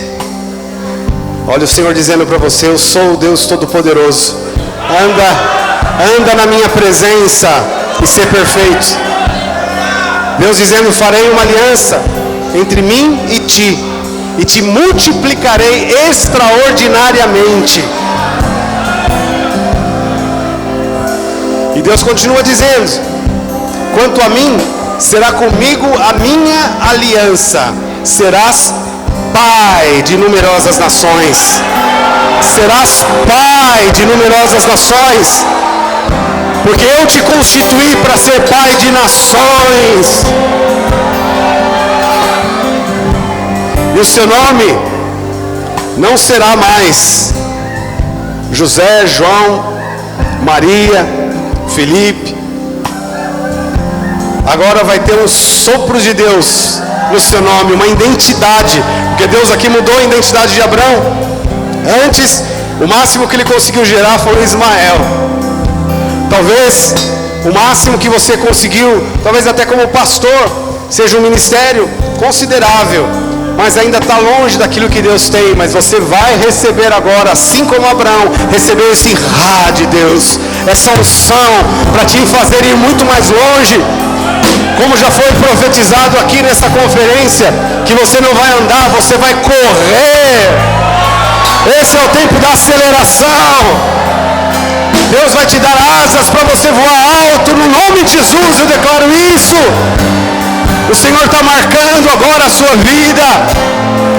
olha o Senhor dizendo para você: eu sou o Deus Todo-Poderoso. Anda na minha presença e ser perfeito. Deus dizendo: farei uma aliança entre mim e te multiplicarei extraordinariamente. E Deus continua dizendo: quanto a mim, será comigo a minha aliança. Serás pai de numerosas nações. Serás pai de numerosas nações. Porque eu te constituí para ser pai de nações. E o seu nome não será mais José, João, Maria, Felipe. Agora vai ter um sopro de Deus no seu nome, uma identidade, porque Deus aqui mudou a identidade de Abraão. Antes, o máximo que ele conseguiu gerar foi Ismael. Talvez o máximo que você conseguiu, talvez até como pastor, seja um ministério considerável, mas ainda está longe daquilo que Deus tem. Mas você vai receber agora, assim como Abraão recebeu esse rá de Deus, essa unção para te fazer ir muito mais longe. Como já foi profetizado aqui nessa conferência, que você não vai andar, você vai correr. Esse é o tempo da aceleração. Deus vai te dar asas para você voar alto, no nome de Jesus, eu declaro isso. O Senhor está marcando agora a sua vida.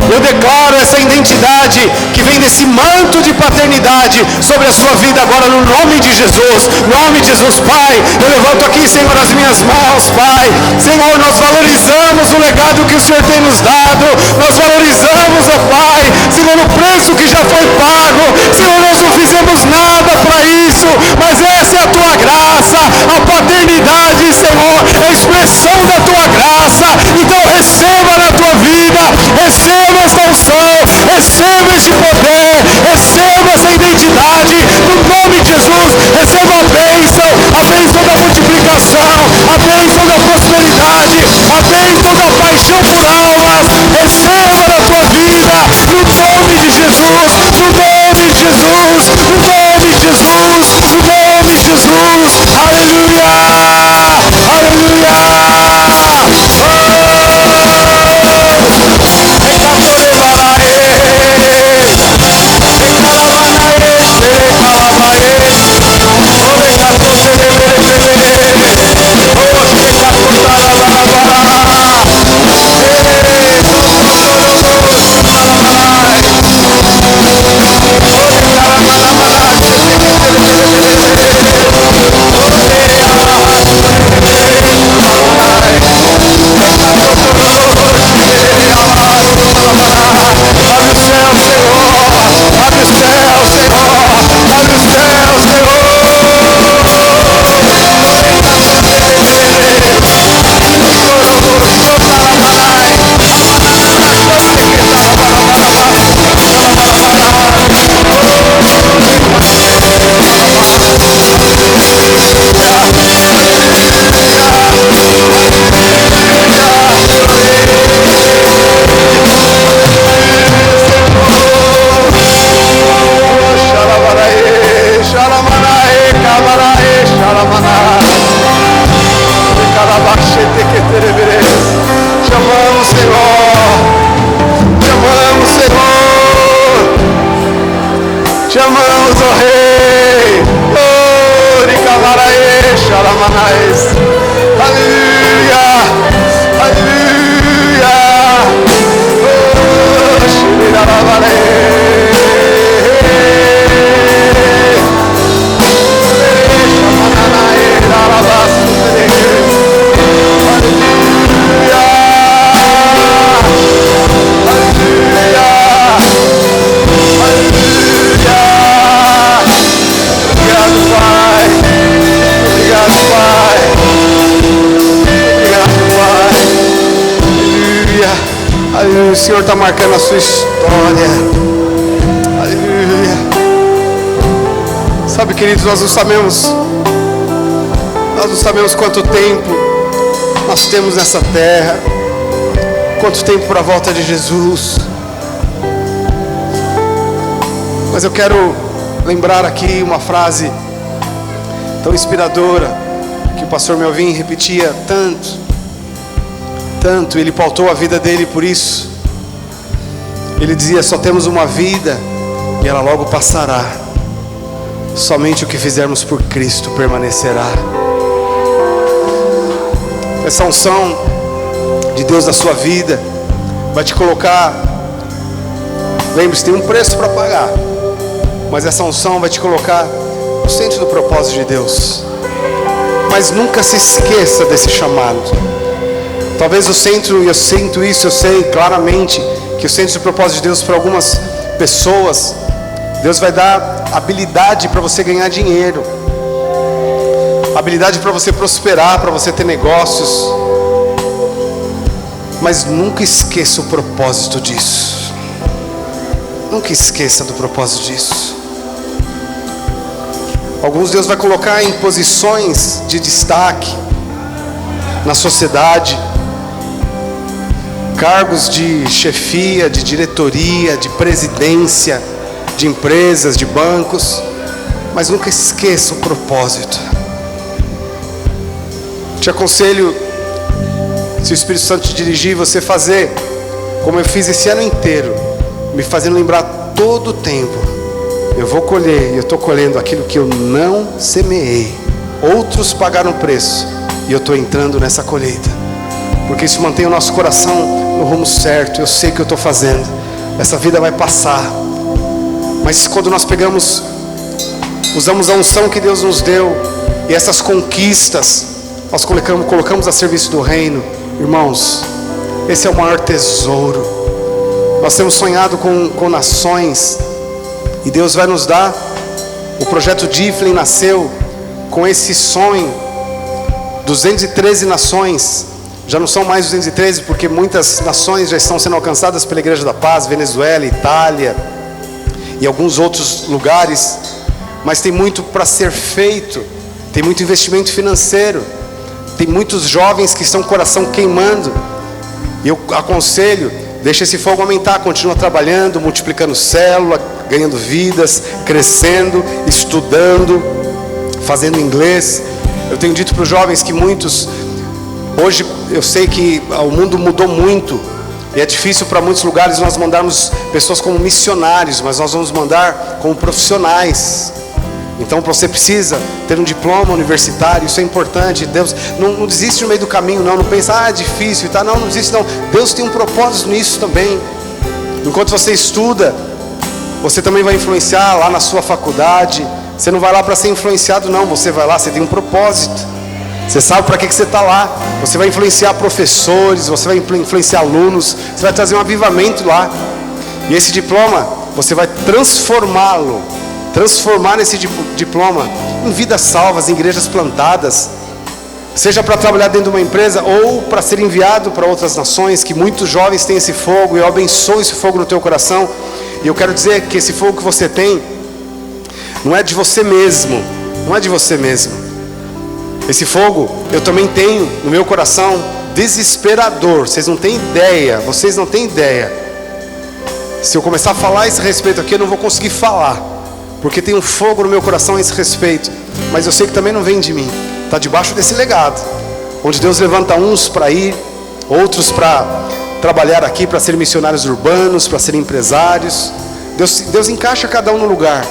Eu declaro essa identidade que vem desse manto de paternidade sobre a sua vida agora, no nome de Jesus. Nome de Jesus, Pai. Eu levanto aqui, Senhor, as minhas mãos, Pai. Senhor, nós valorizamos o legado que o Senhor tem nos dado. Nós valorizamos, ó Pai, Senhor, o preço que já foi pago. Senhor, nós não fizemos nada para isso, mas essa é a tua graça. A paternidade, Senhor, é a expressão da tua graça. Então receba na tua vida, receba esta unção, receba este poder, receba essa identidade, no nome de Jesus. Receba a bênção da multiplicação, a bênção da prosperidade, a bênção da paixão por almas. Receba na tua vida, no nome de Jesus, no nome de Jesus, no nome de Jesus, no nome de Jesus. Aleluia, aleluia. Oh, Aleluia. O Senhor está marcando a sua história. Aleluia. Sabe, queridos, nós não sabemos quanto tempo nós temos nessa terra, quanto tempo para a volta de Jesus. Mas eu quero lembrar aqui uma frase tão inspiradora que o pastor Melvin repetia tanto, ele pautou a vida dele por isso. Ele dizia: só temos uma vida e ela logo passará. Somente o que fizermos por Cristo permanecerá. Essa unção de Deus na sua vida vai te colocar, lembre-se, tem um preço para pagar, mas essa unção vai te colocar no centro do propósito de Deus. Mas nunca se esqueça desse chamado. Talvez o centro, e eu sinto isso, eu sei claramente que o centro do propósito de Deus para algumas pessoas, Deus vai dar habilidade para você ganhar dinheiro, habilidade para você prosperar, para você ter negócios. Mas nunca esqueça o propósito disso. Nunca esqueça do propósito disso. Alguns Deus vai colocar em posições de destaque na sociedade, cargos de chefia, de diretoria, de presidência, de empresas, de bancos. Mas nunca esqueça o propósito. Te aconselho, se o Espírito Santo te dirigir, você fazer como eu fiz esse ano inteiro, me fazendo lembrar todo o tempo: eu vou colher, e eu estou colhendo aquilo que eu não semeei. Outros pagaram o preço e eu estou entrando nessa colheita, porque isso mantém o nosso coração no rumo certo. Eu sei que eu estou fazendo, essa vida vai passar, mas quando nós usamos a unção que Deus nos deu e essas conquistas, nós colocamos a serviço do reino, irmãos, esse é o maior tesouro. Nós temos sonhado com nações, e Deus vai nos dar. O projeto Difflin nasceu com esse sonho. 213 nações, já não são mais 213, porque muitas nações já estão sendo alcançadas pela Igreja da Paz, Venezuela, Itália e alguns outros lugares. Mas tem muito para ser feito, tem muito investimento financeiro, tem muitos jovens que estão com o coração queimando. E eu aconselho, deixa esse fogo aumentar, continua trabalhando, multiplicando célula, ganhando vidas, crescendo, estudando, fazendo inglês. Eu tenho dito para os jovens que muitos, hoje eu sei que o mundo mudou muito, e é difícil para muitos lugares nós mandarmos pessoas como missionários, mas nós vamos mandar como profissionais. Então você precisa ter um diploma universitário, isso é importante. Deus não desiste no meio do caminho, não pensa, é difícil e tal. Não desiste não. Deus tem um propósito nisso também. Enquanto você estuda, você também vai influenciar lá na sua faculdade. Você não vai lá para ser influenciado, não. Você vai lá, você tem um propósito. Você sabe para que você está lá. Você vai influenciar professores, você vai influenciar alunos, você vai trazer um avivamento lá. E esse diploma, você vai transformar esse diploma em vidas salvas, em igrejas plantadas, seja para trabalhar dentro de uma empresa ou para ser enviado para outras nações, que muitos jovens têm esse fogo, e eu abençoo esse fogo no teu coração. E eu quero dizer que esse fogo que você tem não é de você mesmo, não é de você mesmo. Esse fogo eu também tenho no meu coração, desesperador. Vocês não têm ideia. Se eu começar a falar a esse respeito aqui, eu não vou conseguir falar, porque tem um fogo no meu coração a esse respeito. Mas eu sei que também não vem de mim, está debaixo desse legado, onde Deus levanta uns para ir, outros para trabalhar aqui, para serem missionários urbanos, para serem empresários. Deus encaixa cada um no lugar.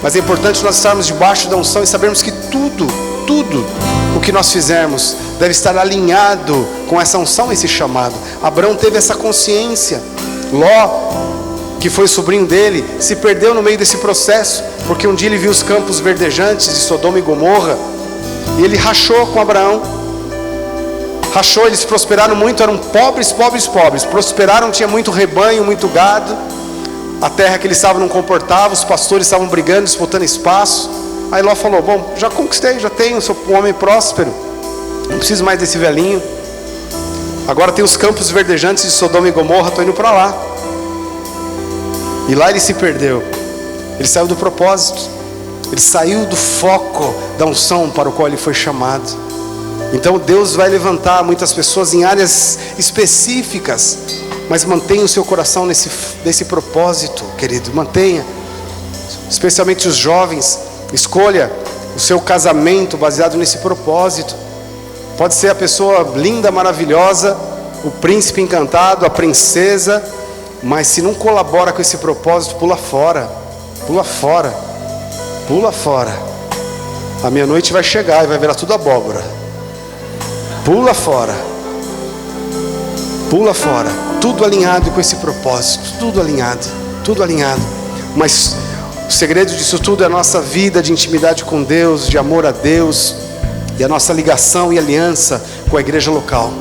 Mas é importante nós estarmos debaixo da unção e sabermos que tudo o que nós fizermos deve estar alinhado com essa unção, esse chamado. Abraão teve essa consciência. Ló, que foi sobrinho dele, se perdeu no meio desse processo, porque um dia ele viu os campos verdejantes de Sodoma e Gomorra, e ele rachou com Abraão. Rachou, eles prosperaram muito, eram pobres, prosperaram, tinha muito rebanho, muito gado. A terra que eles estavam não comportava, os pastores estavam brigando, disputando espaço. Aí Ló falou, bom, já conquistei, já tenho, sou um homem próspero, não preciso mais desse velhinho. Agora tem os campos verdejantes de Sodoma e Gomorra, estou indo para lá. E lá ele se perdeu. Ele saiu do propósito. Ele saiu do foco da unção para o qual ele foi chamado. Então Deus vai levantar muitas pessoas em áreas específicas, mas mantenha o seu coração nesse propósito, querido. Mantenha. Especialmente os jovens. Escolha o seu casamento baseado nesse propósito. Pode ser a pessoa linda, maravilhosa, o príncipe encantado, a princesa, mas se não colabora com esse propósito, pula fora. Pula fora. Pula fora. A meia-noite vai chegar e vai virar tudo abóbora. Pula fora. Pula fora. Tudo alinhado com esse propósito. Tudo alinhado. Tudo alinhado. Mas o segredo disso tudo é a nossa vida de intimidade com Deus, de amor a Deus, e a nossa ligação e aliança com a igreja local.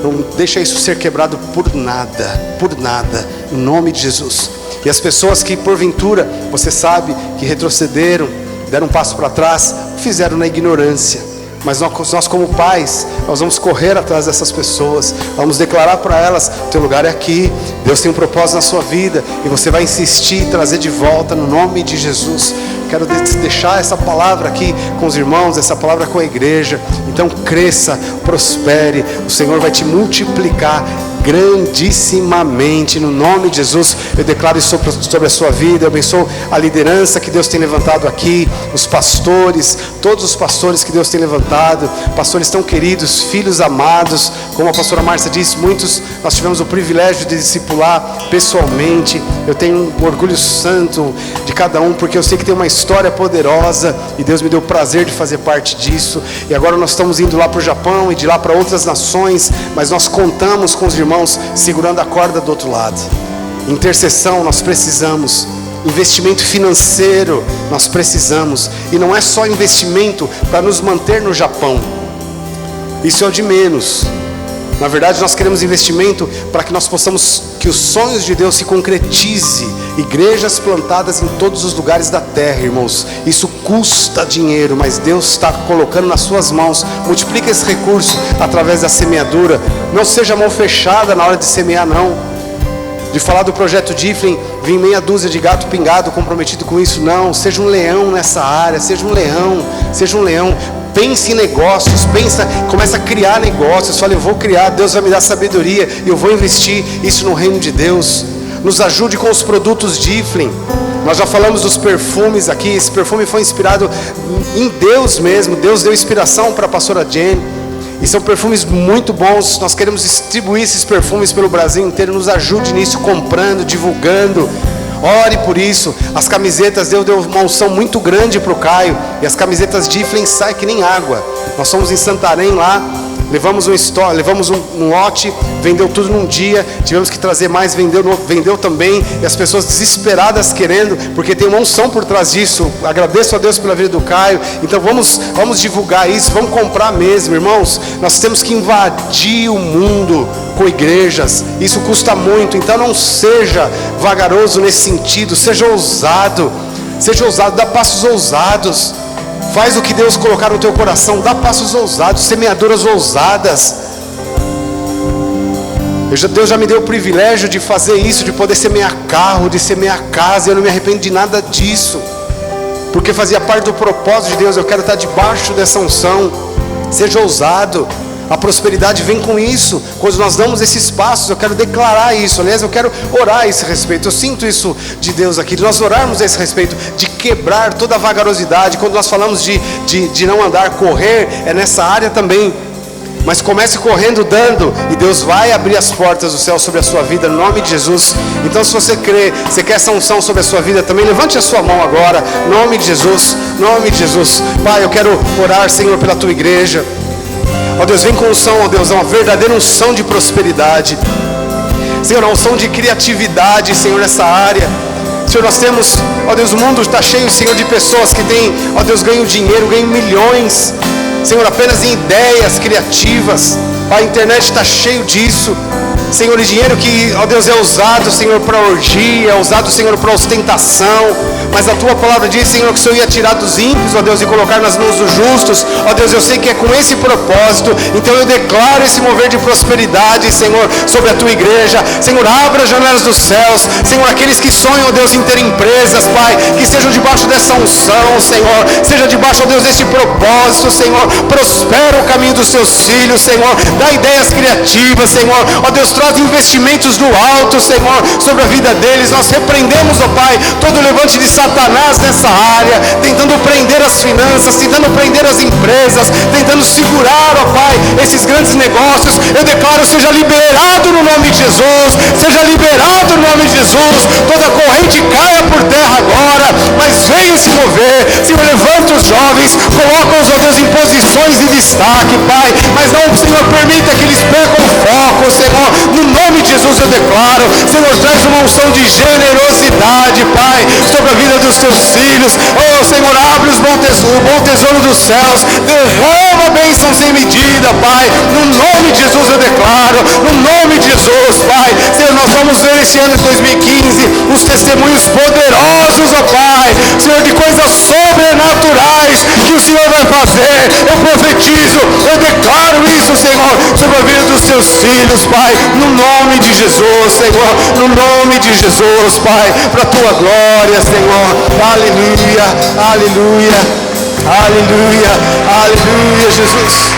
Não deixa isso ser quebrado por nada, em nome de Jesus. E as pessoas que porventura, você sabe, que retrocederam, deram um passo para trás, fizeram na ignorância. Mas nós como pais, nós vamos correr atrás dessas pessoas, vamos declarar para elas: teu lugar é aqui, Deus tem um propósito na sua vida, e você vai insistir em trazer de volta no nome de Jesus. Quero deixar essa palavra aqui com os irmãos, essa palavra com a igreja. Então cresça, prospere, o Senhor vai te multiplicar grandissimamente, no nome de Jesus. Eu declaro isso sobre a sua vida. Eu abençoo a liderança que Deus tem levantado aqui, os pastores, todos os pastores que Deus tem levantado, pastores tão queridos, filhos amados, como a pastora Márcia disse, muitos nós tivemos o privilégio de discipular pessoalmente. Eu tenho um orgulho santo de cada um, porque eu sei que tem uma história poderosa, e Deus me deu o prazer de fazer parte disso. E agora nós estamos indo lá para o Japão e de lá para outras nações, mas nós contamos com os irmãos segurando a corda do outro lado. Intercessão nós precisamos, investimento financeiro nós precisamos, e não é só investimento para nos manter no Japão, isso é o de menos. Na verdade nós queremos investimento para que nós possamos, que os sonhos de Deus se concretize, igrejas plantadas em todos os lugares da terra, irmãos. Isso custa dinheiro, mas Deus está colocando nas suas mãos. Multiplica esse recurso através da semeadura. Não seja mão fechada na hora de semear, não. De falar do projeto Difflin, vem meia dúzia de gato pingado comprometido com isso, não. Seja um leão nessa área, seja um leão, seja um leão. Pense em negócios, começa a criar negócios. Fala: eu vou criar, Deus vai me dar sabedoria, eu vou investir isso no reino de Deus. Nos ajude com os produtos Difflin. Nós já falamos dos perfumes aqui. Esse perfume foi inspirado em Deus mesmo. Deus deu inspiração para a pastora Jenny, e são perfumes muito bons. Nós queremos distribuir esses perfumes pelo Brasil inteiro. Nos ajude nisso, comprando, divulgando. Ore por isso. As camisetas, Deus deu uma unção muito grande para o Caio, e as camisetas Difflin saem que nem água. Nós fomos em Santarém lá, levamos um lote, vendeu tudo num dia. Tivemos que trazer mais, vendeu também. E as pessoas desesperadas querendo, porque tem uma unção por trás disso. Agradeço a Deus pela vida do Caio. Então vamos divulgar isso, vamos comprar mesmo, irmãos. Nós temos que invadir o mundo com igrejas, isso custa muito. Então não seja vagaroso nesse sentido, seja ousado, dá passos ousados. Faz o que Deus colocar no teu coração, dá passos ousados, semeaduras ousadas. Deus já me deu o privilégio de fazer isso, de poder semear carro, de semear casa. Eu não me arrependo de nada disso, porque fazia parte do propósito de Deus. Eu quero estar debaixo dessa unção. Seja ousado. A prosperidade vem com isso. Quando nós damos esses passos, eu quero declarar isso. Aliás, eu quero orar a esse respeito. Eu sinto isso de Deus aqui, de nós orarmos a esse respeito, de quebrar toda a vagarosidade. Quando nós falamos de não andar, correr, é nessa área também. Mas comece correndo, dando, e Deus vai abrir as portas do céu sobre a sua vida, no nome de Jesus. Então, se você crê, você quer essa unção sobre a sua vida também, levante a sua mão agora, nome de Jesus, nome de Jesus. Pai, eu quero orar, Senhor, pela tua igreja. Ó Deus, vem com unção, ó Deus, uma verdadeira unção de prosperidade. Senhor, uma unção de criatividade, Senhor, nessa área. Senhor, nós temos, ó Deus, o mundo está cheio, Senhor, de pessoas que têm, ó Deus, ganham dinheiro, ganham milhões, Senhor, apenas em ideias criativas. A internet está cheio disso. Senhor, e dinheiro que, ó Deus, é usado, Senhor, para orgia, é usado, Senhor, para ostentação, mas a tua palavra diz, Senhor, que o Senhor ia tirar dos ímpios, ó Deus, e colocar nas mãos dos justos. Ó Deus, eu sei que é com esse propósito, então eu declaro esse mover de prosperidade, Senhor, sobre a tua igreja. Senhor, abra as janelas dos céus, Senhor, aqueles que sonham, ó Deus, em ter empresas, Pai, que sejam debaixo dessa unção, Senhor, seja debaixo, ó Deus, deste propósito, Senhor. Prospera o caminho dos teus filhos, Senhor, dá ideias criativas, Senhor, ó Deus, traz investimentos do alto, Senhor, sobre a vida deles. Nós repreendemos, ó Pai, todo o levante de Satanás nessa área, tentando prender as finanças, tentando prender as empresas, tentando segurar, ó Pai, esses grandes negócios. Eu declaro, seja liberado no nome de Jesus, seja liberado no nome de Jesus, toda corrente caia por terra agora, mas venha se mover. Senhor, levanta os jovens, coloca-os, ó Deus, em posições de destaque, Pai, mas não, Senhor, permita que eles percam o foco, Senhor, no nome de Jesus eu declaro, Senhor, traz uma unção de generosidade, Pai, sobre a vida dos teus filhos. Oh, Senhor, abre o bom tesouro dos céus, derrama a bênção sem medida, Pai, no nome de Jesus eu declaro, no nome de Jesus, Pai. Senhor, nós vamos ver este ano de 2015 os testemunhos poderosos, ó Pai, Senhor, de coisas sobrenaturais que o Senhor vai fazer. Eu profetizo, eu declaro isso, Senhor, sobre a vida dos teus filhos, Pai, no nome de Jesus, Senhor, no nome de Jesus, Pai, para a tua glória, Senhor. Aleluia, aleluia, aleluia, aleluia, Jesus.